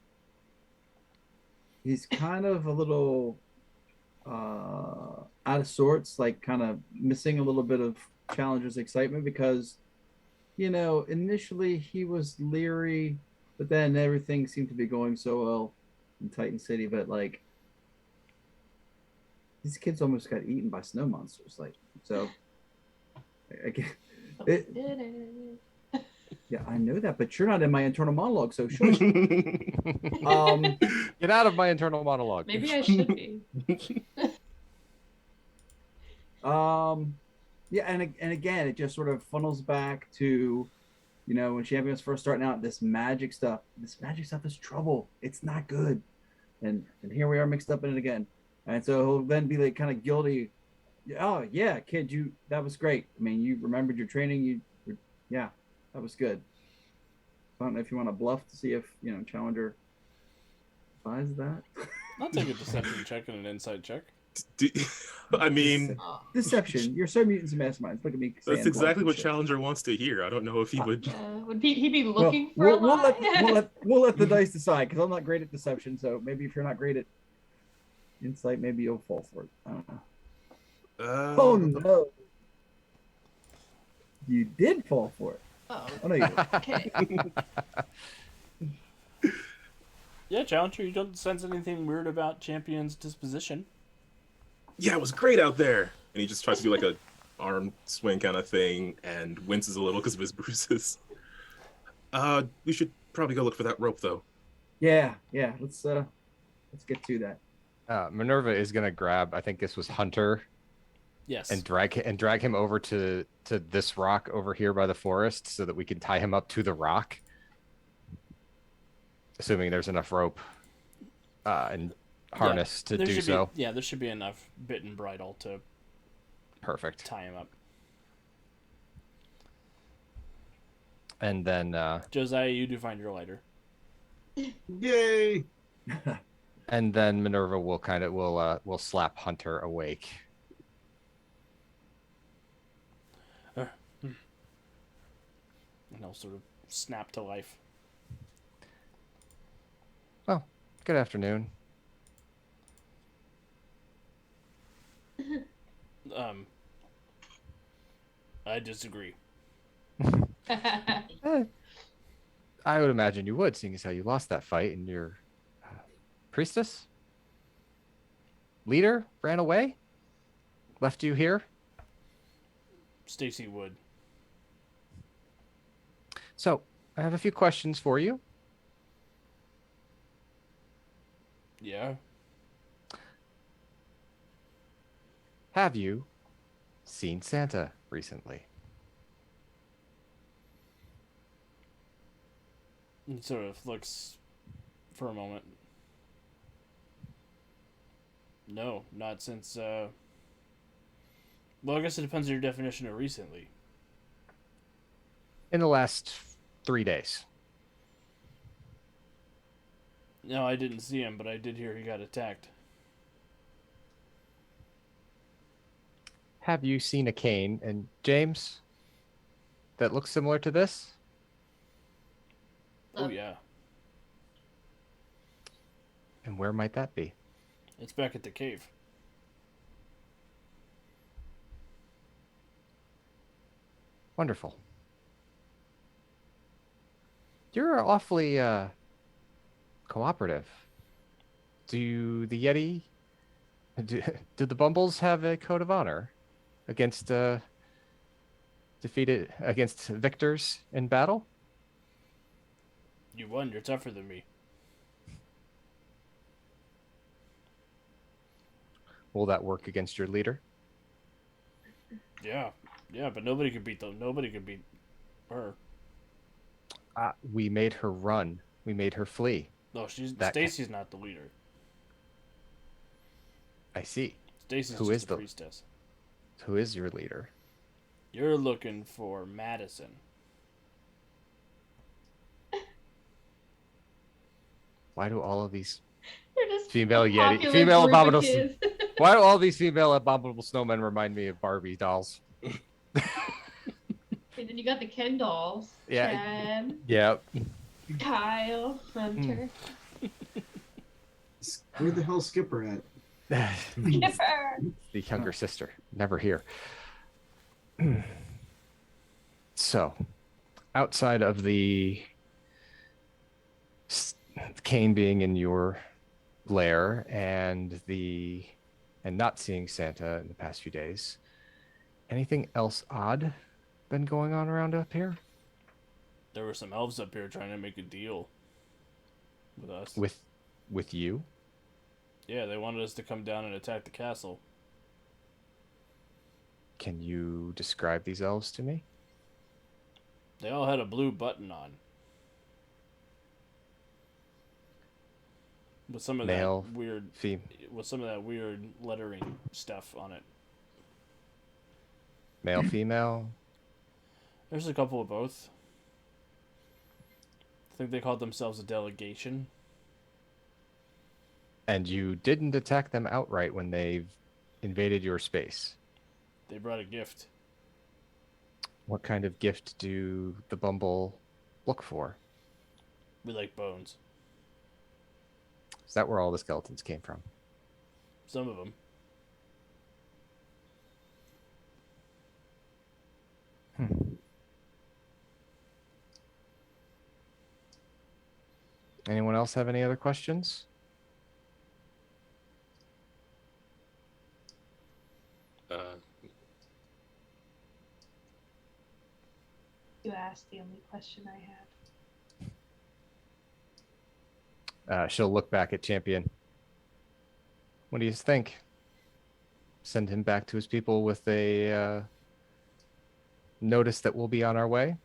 he's kind of a little out of sorts, like kind of missing a little bit of Challenger's excitement because initially he was leery, but then everything seemed to be going so well in Titan City. But like these kids almost got eaten by snow monsters, like so. Again, yeah, I know that, but you're not in my internal monologue, so shush. Get out of my internal monologue. Maybe I should be. Yeah, and again, it just sort of funnels back to, when Champion's first starting out, this magic stuff. This magic stuff is trouble. It's not good, and here we are mixed up in it again, and so he'll then be like kind of guilty. Oh yeah, kid, that was great. I mean, you remembered your training. Yeah, that was good. I don't know if you want to bluff to see if Challenger buys that. I'll take a deception check and an insight check. I mean, Deception. You're so mutants and masterminds. Look at me. that's exactly what Challenger wants to hear. I don't know if he would. Would he be looking for a we'll lie? we'll let the dice decide because I'm not great at deception. So maybe if you're not great at insight, maybe you'll fall for it. I don't know. Oh no! You did fall for it. Oh, no, you didn't. okay. Yeah, Challenger, you don't sense anything weird about Champion's disposition. Yeah, it was great out there. And he just tries to do like a arm swing kind of thing and winces a little because of his bruises. We should probably go look for that rope though. Yeah. Let's get to that. Minerva is gonna grab. I think this was Hunter. Yes. And drag him over to this rock over here by the forest so that we can tie him up to the rock. Assuming there's enough rope and harness to do so. Yeah, there should be enough bit and bridle to perfect tie him up. And then Josiah, you do find your lighter. Yay! And then Minerva will slap Hunter awake. And he'll sort of snap to life. Oh, good afternoon. I disagree. I would imagine you would, seeing as how you lost that fight and your priestess? Leader ran away? Left you here? Stacy would. So, I have a few questions for you. Yeah. Have you seen Santa recently? He sort of looks for a moment. No, not since. Well, I guess it depends on your definition of recently. In the last 3 days. No, I didn't see him, but I did hear he got attacked. Have you seen a cane? And James, that looks similar to this? Oh yeah, And where might that be? it's back at the cave. Wonderful. You're awfully cooperative. Do the Yeti, do the Bumbles have a code of honor against defeated against victors in battle? You won. You're tougher than me. Will that work against your leader? Yeah, yeah, but nobody could beat them. Nobody could beat her. We made her run. We made her flee. No, That Stacy's not the leader. I see. Stacy's Who just is a the- priestess. Who is your leader? You're looking for Madison. Why do all of these They're just female a Yeti, popular female group of abominable, kids. why do all these female abominable snowmen remind me of Barbie dolls? And then you got the Ken dolls. Yeah. Chad, Yeah. Kyle, Hunter. Where the hell's Skipper at? Skipper. The younger sister, never here. So, outside of the cane being in your lair and not seeing Santa in the past few days, anything else odd been going on around up here There were some elves up here trying to make a deal with us. with you? Yeah, they wanted us to come down and attack the castle. Can you describe these elves to me? They all had a blue button on. With some of Male, that weird with some of that weird lettering stuff on it. Male, female? There's a couple of both. I think they called themselves a delegation. And you didn't attack them outright when they've invaded your space. They brought a gift. What kind of gift do the Bumble look for? We like bones. Is that where all the skeletons came from? Some of them. Anyone else have any other questions? You asked the only question I had. She'll look back at Champion. What do you think? Send him back to his people with a notice that we'll be on our way?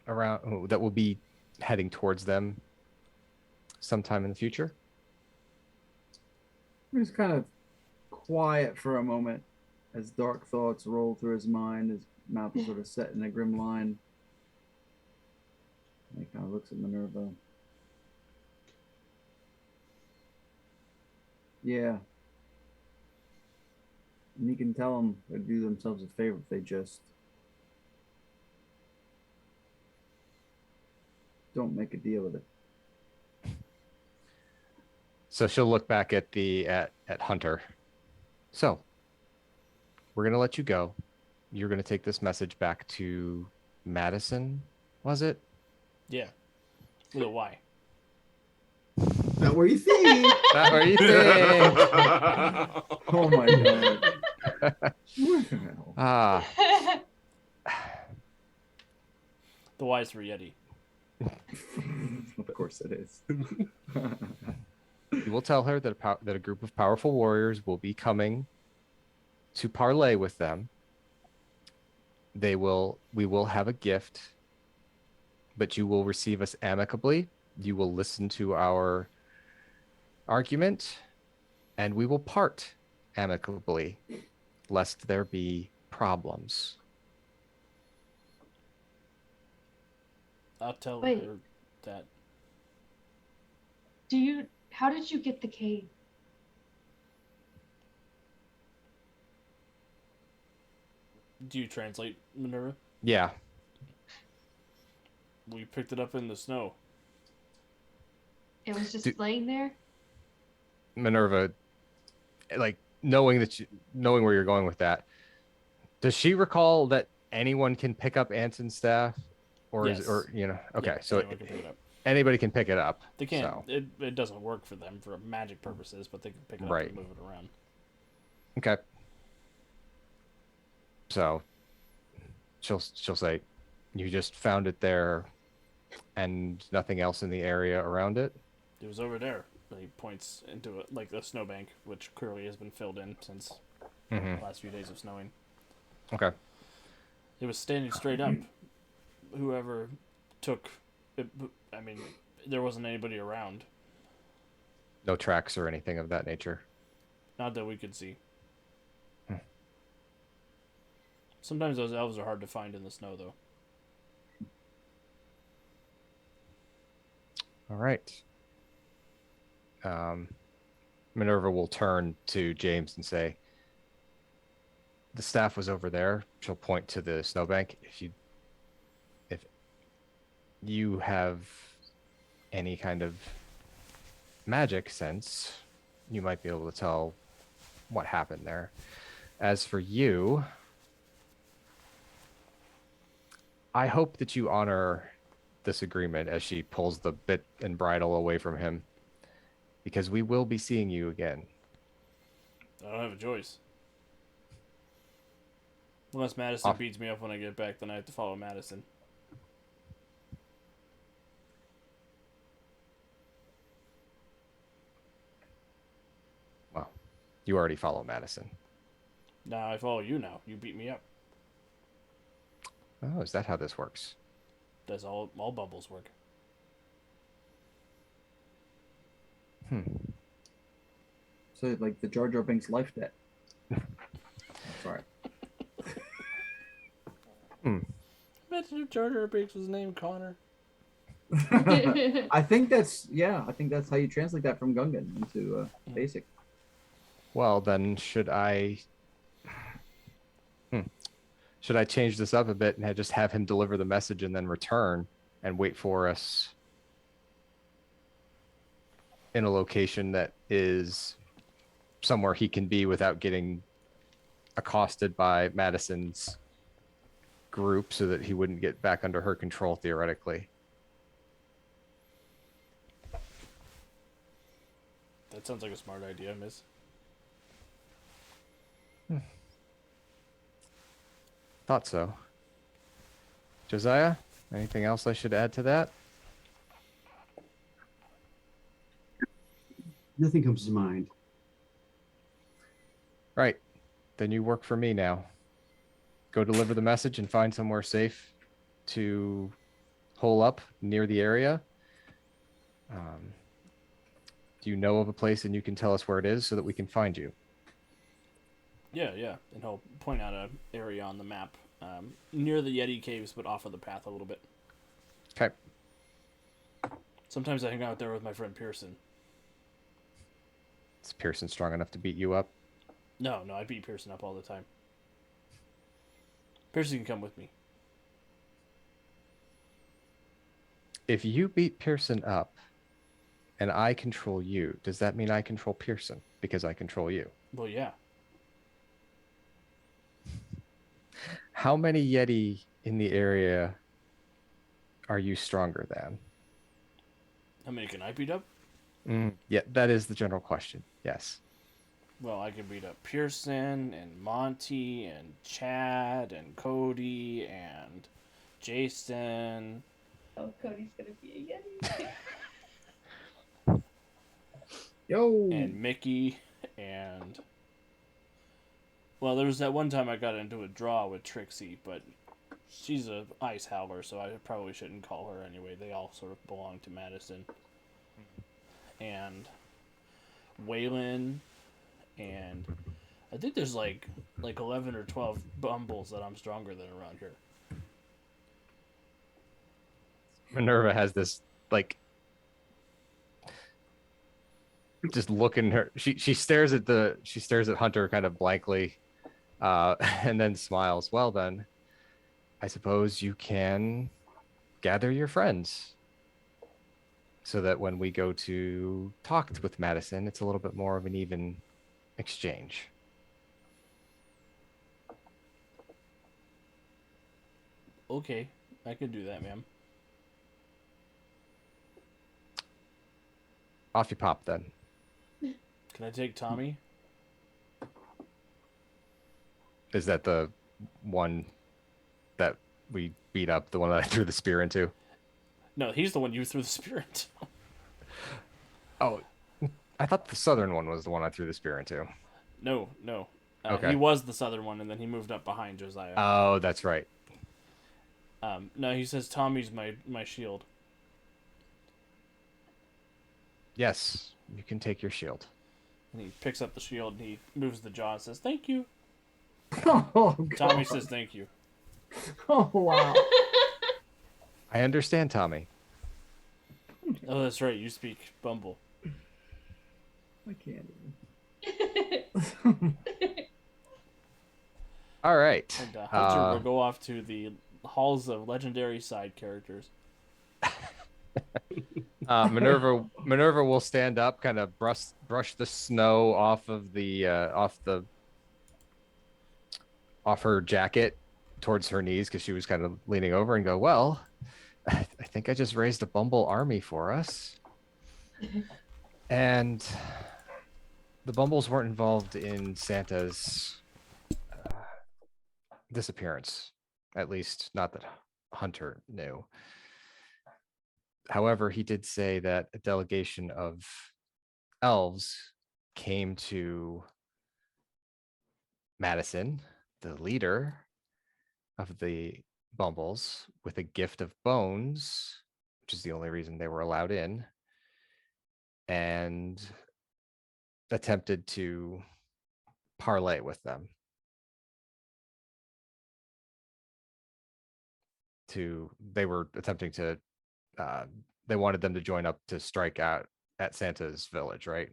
That we'll be heading towards them sometime in the future? He's kind of quiet for a moment as dark thoughts roll through his mind. His mouth is sort of set in a grim line. He kind of looks at Minerva. Yeah. And you can tell them they'd do themselves a favor if they just don't make a deal with it. So she'll look back at at Hunter. So we're gonna let you go. You're gonna take this message back to Madison, was it? Yeah. With a Y. Not where you think. That where you think? Oh my god. What the hell? Ah, The Y is for Yeti. Of course it is. You will tell her that that a group of powerful warriors will be coming to parlay with them. We will have a gift, but you will receive us amicably. You will listen to our argument, and we will part amicably, lest there be problems. I'll tell Wait. her that. How did you get the cave? Do you translate, Minerva? Yeah. We picked it up in the snow. It was just Do- laying there? Minerva, like knowing where you're going with that, does she recall that anyone can pick up Anson's staff, or Yes. Okay, Yeah, so anyone can pick it up. anybody can pick it up. They can't. So. It doesn't work for them for magic purposes, but they can pick it up Right. and move it around. Okay. So she'll say, you just found it there, and nothing else in the area around it. It was over there. And he points into it, like the snowbank, which clearly has been filled in since the last few days of snowing. Okay. It was standing straight up. Whoever took it, I mean, there wasn't anybody around. No tracks or anything of that nature. Not that we could see. Sometimes those elves are hard to find in the snow, though. All right. Minerva will turn to James and say, the staff was over there. She'll point to the snowbank. If you have any kind of magic sense, you might be able to tell what happened there. As for you, I hope that you honor this agreement, as she pulls the bit and bridle away from him, because we will be seeing you again. I don't have a choice. Unless Madison beats me up when I get back, then I have to follow Madison. Well, you already follow Madison. Now I follow you now. You beat me up. Oh, is that how this works? That's all bubbles work. So like the Jar Jar Binks life debt. Sorry. Imagine if Jar Jar Binks was named Connor. I think that's how you translate that from Gungan into basic. Well, then should I change this up a bit and just have him deliver the message and then return and wait for us in a location that is somewhere he can be without getting accosted by Madison's group, so that he wouldn't get back under her control theoretically? That sounds like a smart idea, miss. Thought so. Josiah, anything else I should add to that? Nothing comes to mind. Right. Then you work for me now. Go deliver the message and find somewhere safe to hole up near the area. Do you know of a place, and you can tell us where it is so that we can find you? Yeah. And he'll point out an area on the map near the Yeti caves, but off of the path a little bit. Okay. Sometimes I hang out there with my friend Pearson. Is Pearson strong enough to beat you up? No, I beat Pearson up all the time. Pearson can come with me. If you beat Pearson up and I control you, does that mean I control Pearson because I control you? Well, yeah. How many Yeti in the area are you stronger than? How many can I beat up? Yeah, that is the general question. Yes. Well, I can beat up Pearson and Monty and Chad and Cody and Jason. Oh, Cody's gonna be a Yeti. Yo. and Mickey and well, there was that one time I got into a draw with Trixie, but she's a ice howler, so I probably shouldn't call her anyway. They all sort of belong to Madison. And Waylon, and I think there's like 11 or 12 Bumbles that I'm stronger than around here. Minerva has this like just look in her. She stares at Hunter kind of blankly, and then smiles. Well then, I suppose you can gather your friends so that when we go to talk with Madison, it's a little bit more of an even exchange. Okay, I could do that, ma'am. Off you pop then. Can I take Tommy? Is that the one that we beat up, the one that I threw the spear into? No, he's the one you threw the spear into. Oh, I thought the southern one was the one I threw the spear into. No. Okay. He was the southern one, and then he moved up behind Josiah. Oh, that's right. No, he says Tommy's my shield. Yes, you can take your shield. And he picks up the shield and he moves the jaw and says, "Thank you." Oh, God. Tommy says, "Thank you." Oh, wow. I understand, Tommy. Oh, that's right. You speak Bumble. I can't All right. And Hunter will go off to the halls of legendary side characters. Minerva will stand up, kind of brush the snow off of the off her jacket towards her knees because she was kind of leaning over, and go, well, I think I just raised a Bumble army for us. And the Bumbles weren't involved in Santa's disappearance, at least not that Hunter knew. However, he did say that a delegation of elves came to Madison, the leader of the Bumbles, with a gift of bones, which is the only reason they were allowed in, and attempted to parlay with them. They were attempting to they wanted them to join up to strike out at Santa's village, right?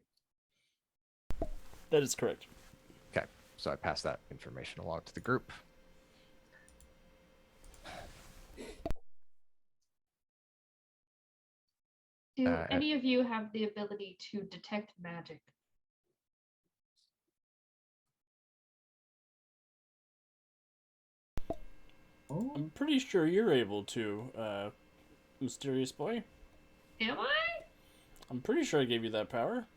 That is correct. Okay, so I passed that information along to the group. Do any of you have the ability to detect magic? Oh. I'm pretty sure you're able to, mysterious boy. Am I? I'm pretty sure I gave you that power.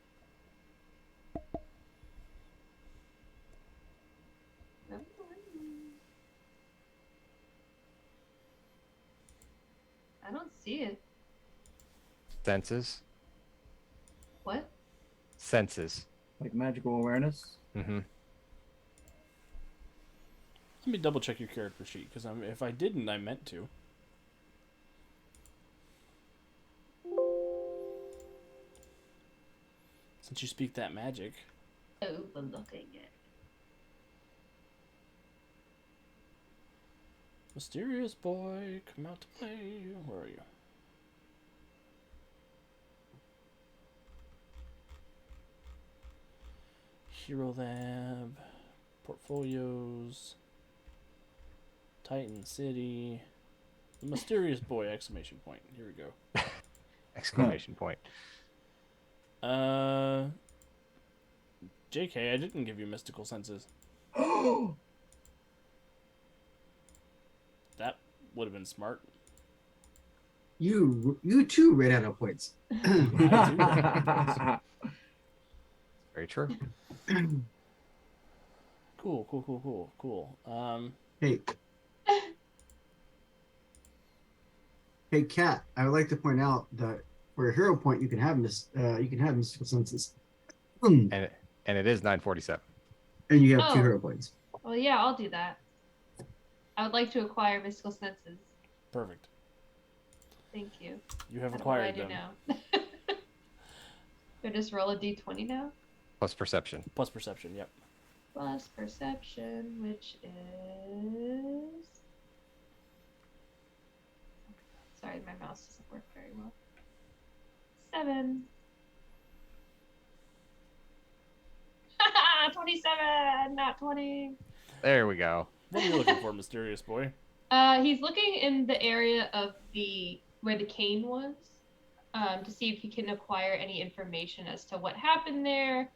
I don't see it. Senses. What? Senses. Like magical awareness? Mm-hmm. Let me double check your character sheet, because if I didn't, I meant to. Since you speak that magic. Overlooking it. Mysterious boy, come out to play. Where are you? Hero Lab, portfolios, Titan City, the mysterious boy! Exclamation point. Here we go. Exclamation point. JK, I didn't give you mystical senses. That would have been smart. You too ran out of points. Very true. Cool. Hey. Hey, Kat, I would like to point out that for a hero point, you can have mystical senses. And and it is 9:47. you have 2 Oh. hero points. Well, yeah, I'll do that. I would like to acquire mystical senses. Perfect. Thank you. You have I don't know what I acquired do them. now. Do I just roll a d20 now? Plus perception. Plus perception, yep. Plus perception, which is... Sorry, my mouse doesn't work very well. 7. 27, not 20. There we go. What are you looking for, mysterious boy? He's looking in the area of where the cane was, to see if he can acquire any information as to what happened there,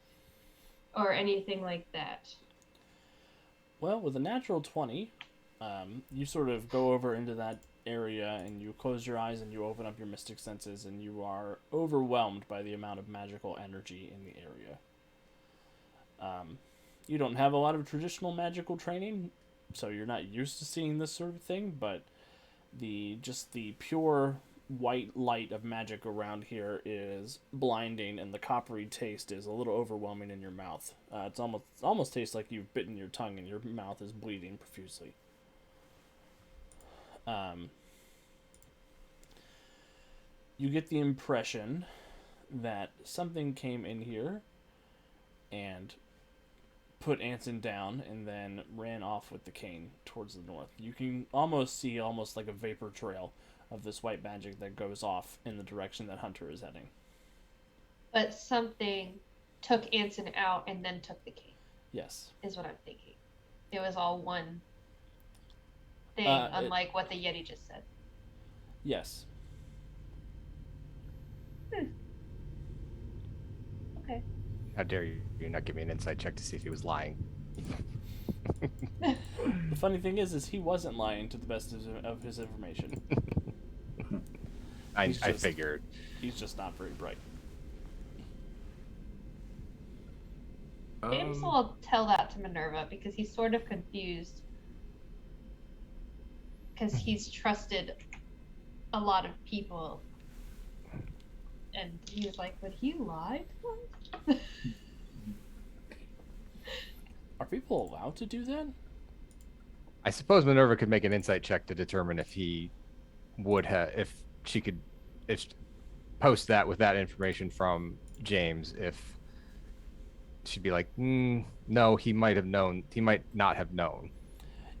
or anything like that. Well, with a natural 20, you sort of go over into that area and you close your eyes and you open up your mystic senses and you are overwhelmed by the amount of magical energy in the area. You don't have a lot of traditional magical training, so you're not used to seeing this sort of thing, but the pure white light of magic around here is blinding, and the coppery taste is a little overwhelming in your mouth. It's almost tastes like you've bitten your tongue and your mouth is bleeding profusely. You get the impression that something came in here and put Anson down and then ran off with the cane towards the north. You can almost see like a vapor trail of this white magic that goes off in the direction that Hunter is heading. But something took Anson out and then took the cane. Yes. Is what I'm thinking. It was all one thing, unlike what the Yeti just said. Yes. Okay. How dare you not give me an insight check to see if he was lying? The funny thing is he wasn't lying to the best of his information. I figured. He's just not very bright. James will tell that to Minerva because he's sort of confused. Because he's trusted a lot of people. And he's like, would he lie to us? Are people allowed to do that? I suppose Minerva could make an insight check to determine if he would have, if she could, post that with that information from James, if she'd be like, no, he might have known, he might not have known.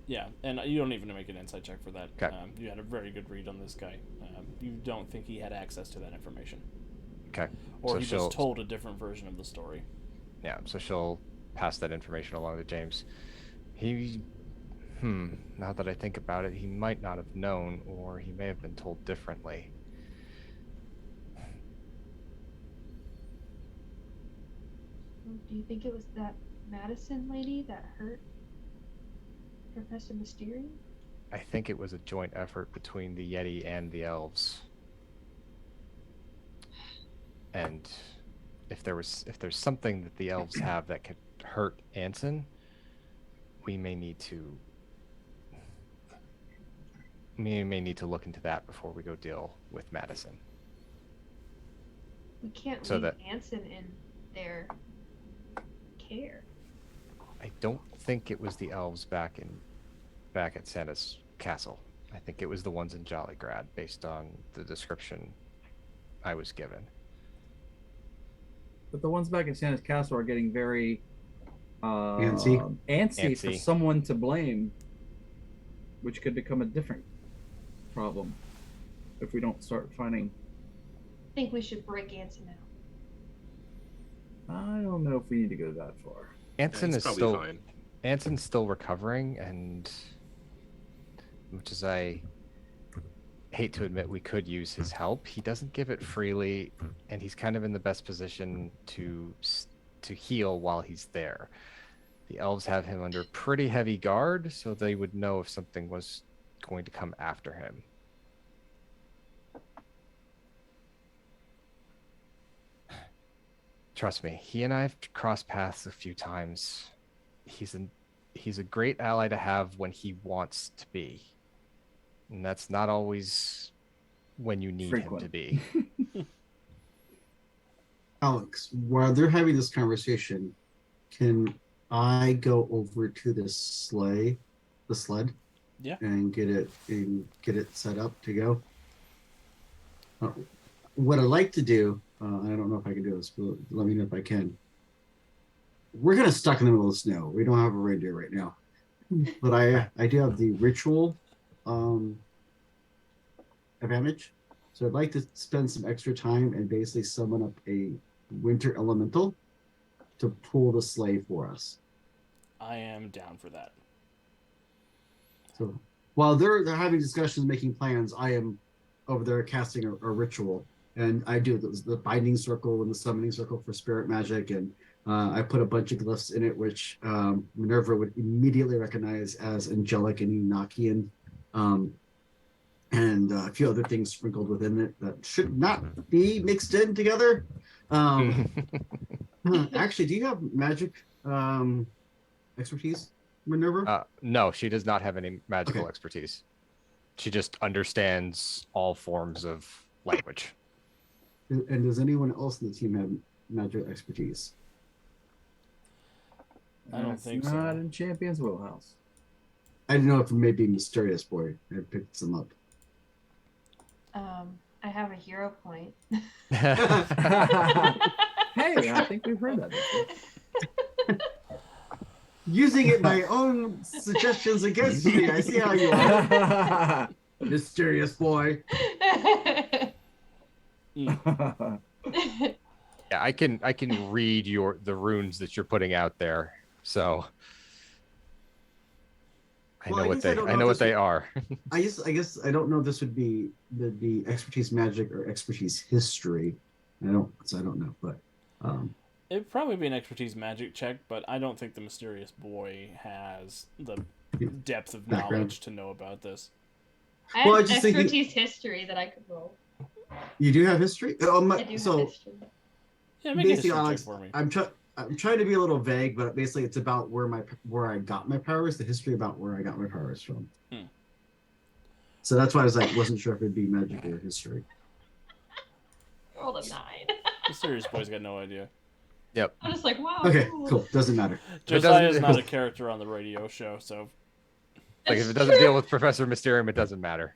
Yeah, and you don't even make an insight check for that. Okay. You had a very good read on this guy. You don't think he had access to that information. Okay. Or so he just told a different version of the story. Yeah, so she'll pass that information along to James. Now that I think about it, he might not have known, or he may have been told differently. Do you think it was that Madison lady that hurt Professor Mysterio? I think it was a joint effort between the Yeti and the elves. And if there's something that the elves have that could hurt Anson, we may need to look into that before we go deal with Madison. We can't So leave that- Anson in their care. I don't think it was the elves back at Santa's castle. I think it was the ones in Jollygrad, based on the description I was given. But the ones back at Santa's castle are getting very Antsy. antsy for Antsy. someone to blame, which could become a different problem if we don't start finding. I think we should break Anson out. I don't know if we need to go that far. Anson he's is probably still fine. Anson's still recovering, and much as I hate to admit we could use his help, he doesn't give it freely, and he's kind of in the best position to heal while he's there. The elves have him under pretty heavy guard, so they would know if something was going to come after him. Trust me, he and I have crossed paths a few times. He's a great ally to have when he wants to be. And that's not always when you need him to Frequent. be. Alex, while they're having this conversation, can I go over to the sled, Yeah. and get it set up to go? Uh, what I like to do, I don't know if I can do this, but let me know if I can. We're kind of stuck in the middle of the snow. We don't have a reindeer right now, but I do have the ritual um, advantage. So I'd like to spend some extra time and basically summon up a winter elemental to pull the sleigh for us. I am down for that. So while they're having discussions, making plans, I am over there casting a ritual, and I do the binding circle and the summoning circle for spirit magic, and I put a bunch of glyphs in it, which Minerva would immediately recognize as angelic and Enochian, and a few other things sprinkled within it that should not be mixed in together. Actually, do you have magic expertise, Minerva? No, she does not have any magical Okay. expertise. She just understands all forms of language. And does anyone else in the team have magic expertise? I don't That's think not so. in Champion's wheelhouse. I don't know if it may be Mysterious Boy. I picked some up. I have a hero point. Hey, I think we've heard that before. Using it my own suggestions against me. I see how you are, Mysterious Boy. Mm. Yeah, I can read the runes that you're putting out there. So I Well, know I what guess I they don't I know know if what this they would- are. I guess I don't know if this would be the expertise magic or expertise history. I don't know, but It'd probably be an expertise magic check, but I don't think the mysterious boy has the depth of Background. knowledge to know about this. I Well, I have just think expertise history that I could roll. you do have history. I do So have history. Yeah, make a basically, history check Alex, for me. I'm trying to be a little vague, but basically, it's about where I got my powers. The history about where I got my powers from. Hmm. So that's why I was like, wasn't sure if it'd be magic or history. Rolled a 9. Mysterious boy's got no idea. Yep. I'm just like, wow. Okay, cool. Doesn't matter. Josiah is doesn't- not a character on the radio show, so Like if it doesn't deal with Professor Mysterium, it doesn't matter.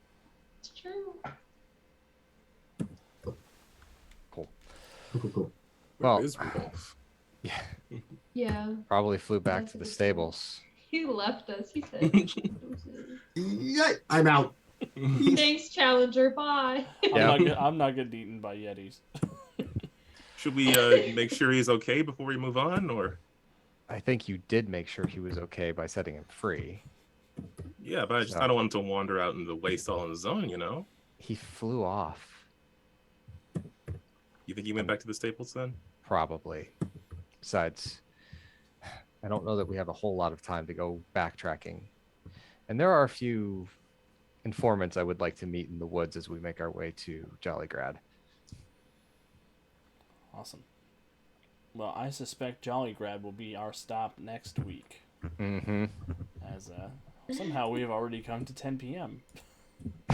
It's true. Cool. Well, Where is Rudolph? yeah, Yeah. probably flew back to the That's stables. He left us. He said, "Deuces." Yeah, I'm out. Thanks, Challenger. Bye. I'm not getting eaten by yetis. Should we make sure he's okay before we move on, or? I think you did make sure he was okay by setting him free. Yeah, but I don't want him to wander out in the waste all on his own, you know? He flew off, You think he went back to the Staples then? probably. Besides, I don't know that we have a whole lot of time to go backtracking. And there are a few informants I would like to meet in the woods as we make our way to Jollygrad. Awesome. Well, I suspect Jollygrad will be our stop next week, Mm-hmm. as somehow we have already come to 10 p.m.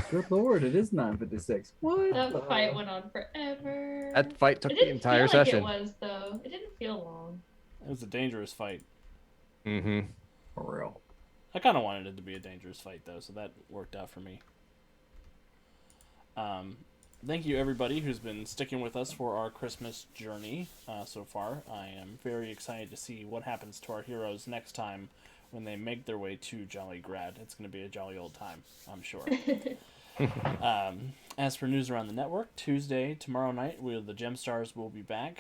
Good lord, it is 9:56. What? That fight went on forever. That fight took It the didn't entire feel like session. It was though. It didn't feel long. It was a dangerous fight. Mm-hmm. For real. I kind of wanted it to be a dangerous fight, though, so that worked out for me. Thank you, everybody, who's been sticking with us for our Christmas journey so far. I am very excited to see what happens to our heroes next time when they make their way to Jollygrad. It's going to be a jolly old time, I'm sure. As for news around the network, Tuesday, tomorrow night, the Gemstars will be back.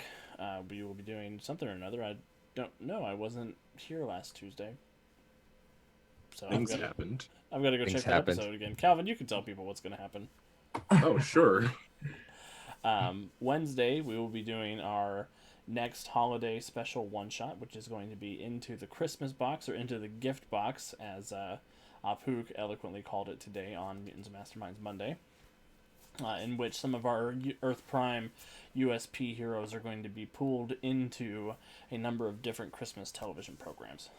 We will be doing something or another. I don't know. I wasn't here last Tuesday. So Things happened. I've got to go Things check that happened. episode again. Calvin, you can tell people what's going to happen. Oh, sure. Wednesday, we will be doing our next holiday special one-shot, which is going to be Into the Christmas Box, or Into the Gift Box, as Apook eloquently called it today on Mutants and Masterminds Monday, in which some of our Earth Prime USP heroes are going to be pulled into a number of different Christmas television programs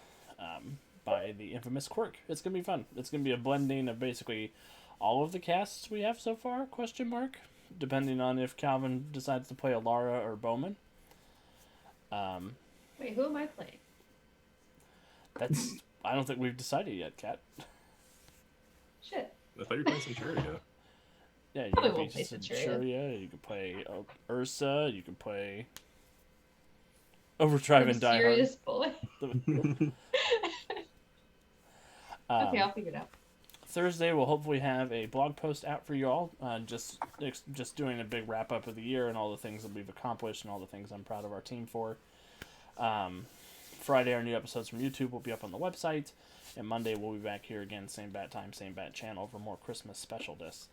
by the infamous Quirk. It's going to be fun. It's going to be a blending of basically all of the casts we have so far, ? Depending on if Calvin decides to play Alara or Bowman. Um, Wait, who am I playing? that's I don't think we've decided yet, Kat. Shit. I thought you were playing Centuria. Yeah, you Probably can won't be play Centuria. Centuria. You can play Ursa. You can play Overdrive The and Die Hard. mysterious boy. Okay, I'll figure it out. Thursday we'll hopefully have a blog post out for you all, just doing a big wrap up of the year and all the things that we've accomplished and all the things I'm proud of our team for. Friday our new episodes from YouTube will be up on the website, and Monday we'll be back here again, same bat time, same bat channel for more Christmas special discs.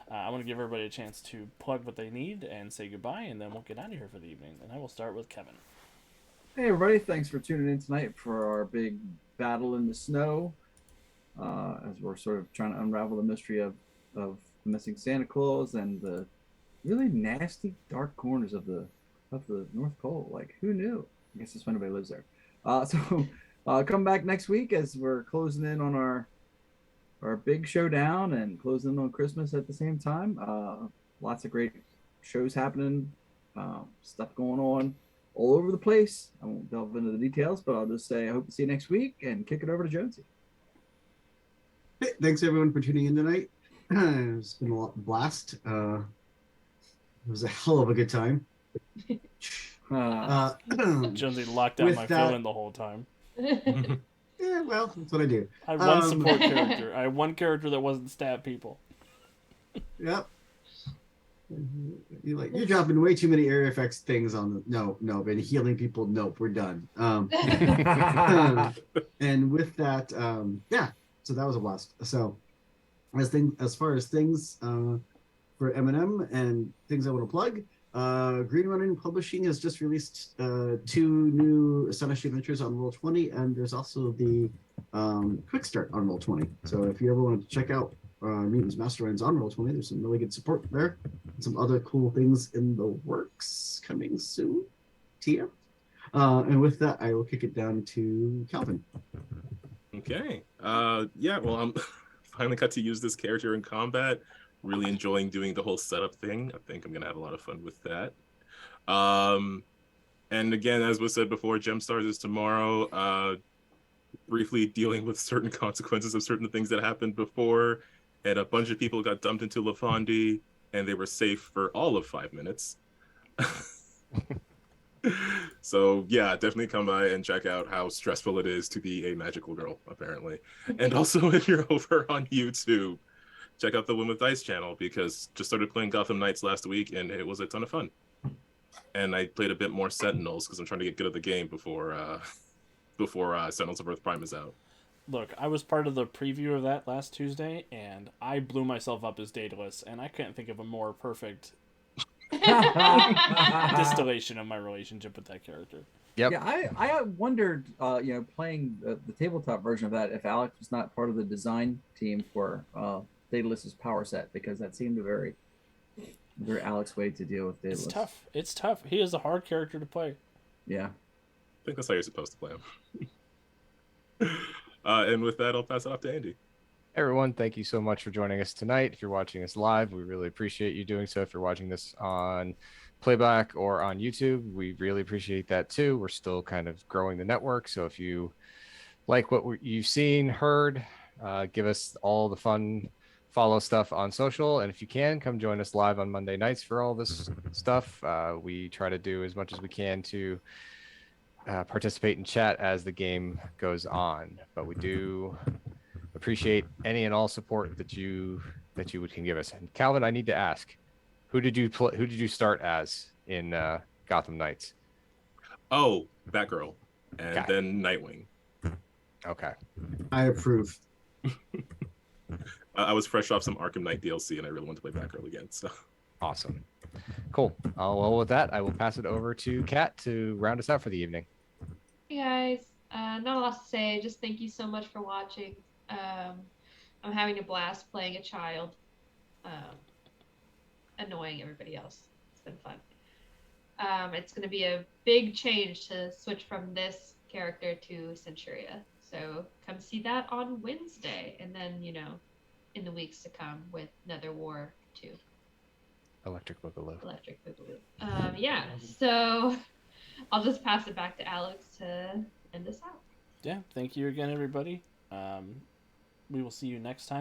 I want to give everybody a chance to plug what they need and say goodbye, and then we'll get out of here for the evening. And I will start with Kevin. Hey everybody, thanks for tuning in tonight for our big battle in the snow. As we're sort of trying to unravel the mystery of missing Santa Claus and the really nasty dark corners of the North Pole. Like, who knew? I guess that's why nobody lives there. So come back next week as we're closing in on our big showdown and closing in on Christmas at the same time. Lots of great shows happening, stuff going on all over the place. I won't delve into the details, but I'll just say I hope to see you next week and kick it over to Jonesy. Hey, thanks everyone for tuning in tonight. It's been a blast. It was a hell of a good time. Jonesy locked down my feeling the whole time. Yeah, well, that's what I do. I had one support character. I had one character that wasn't stab people. Yep. You're dropping way too many area effects things on the no, been healing people. Nope, we're done. And with that, yeah. So that was a blast. So as far as things for M&M and things I want to plug, Green Running Publishing has just released 2 new Astonishing Adventures on Roll20, and there's also the Quick Start on Roll20. So if you ever want to check out Mutants Masterminds on Roll20, there's some really good support there. And some other cool things in the works coming soon. Tia. And with that, I will kick it down to Calvin. Okay. Yeah, well, I'm finally got to use this character in combat. Really enjoying doing the whole setup thing. I think I'm going to have a lot of fun with that. And again, as was said before, Gemstars is tomorrow. Briefly dealing with certain consequences of certain things that happened before. And a bunch of people got dumped into Lafondi, and they were safe for all of 5 minutes. So yeah, definitely come by and check out how stressful it is to be a magical girl, apparently. And also, if you're over on YouTube, check out the Win with Dice channel, because just started playing Gotham Knights last week and it was a ton of fun. And I played a bit more Sentinels because I'm trying to get good at the game before Sentinels of Earth Prime is out. Look, I was part of the preview of that last Tuesday, and I blew myself up as Daedalus, and I couldn't think of a more perfect distillation of my relationship with that character. Yep. Yeah, I wondered, playing the tabletop version of that, if Alex was not part of the design team for Daedalus's power set, because that seemed a very Alex way to deal with Daedalus. It's tough. He is a hard character to play. Yeah. I think that's how you're supposed to play him. And with that, I'll pass it off to Andy. Everyone, thank you so much for joining us tonight. If you're watching us live, we really appreciate you doing so. If you're watching this on playback or on YouTube, we really appreciate that too. We're still kind of growing the network, so if you like what you've seen, heard, give us all the fun follow stuff on social, and if you can, come join us live on Monday nights for all this stuff. We try to do as much as we can to participate in chat as the game goes on, but we do appreciate any and all support that you can give us. And Calvin, I need to ask, who did you start as in Gotham Knights? Oh, Batgirl, and then Nightwing. Okay, I approve. I was fresh off some Arkham Knight DLC, and I really want to play Batgirl again. So awesome, cool. Well, with that, I will pass it over to Kat to round us out for the evening. Hey guys, not a lot to say. Just thank you so much for watching. I'm having a blast playing a child, annoying everybody else. It's been fun. It's going to be a big change to switch from this character to Centuria. So come see that on Wednesday, and then in the weeks to come with Nether War 2. Electric Boogaloo. Yeah. So I'll just pass it back to Alex to end us out. Yeah, thank you again, everybody. We will see you next time.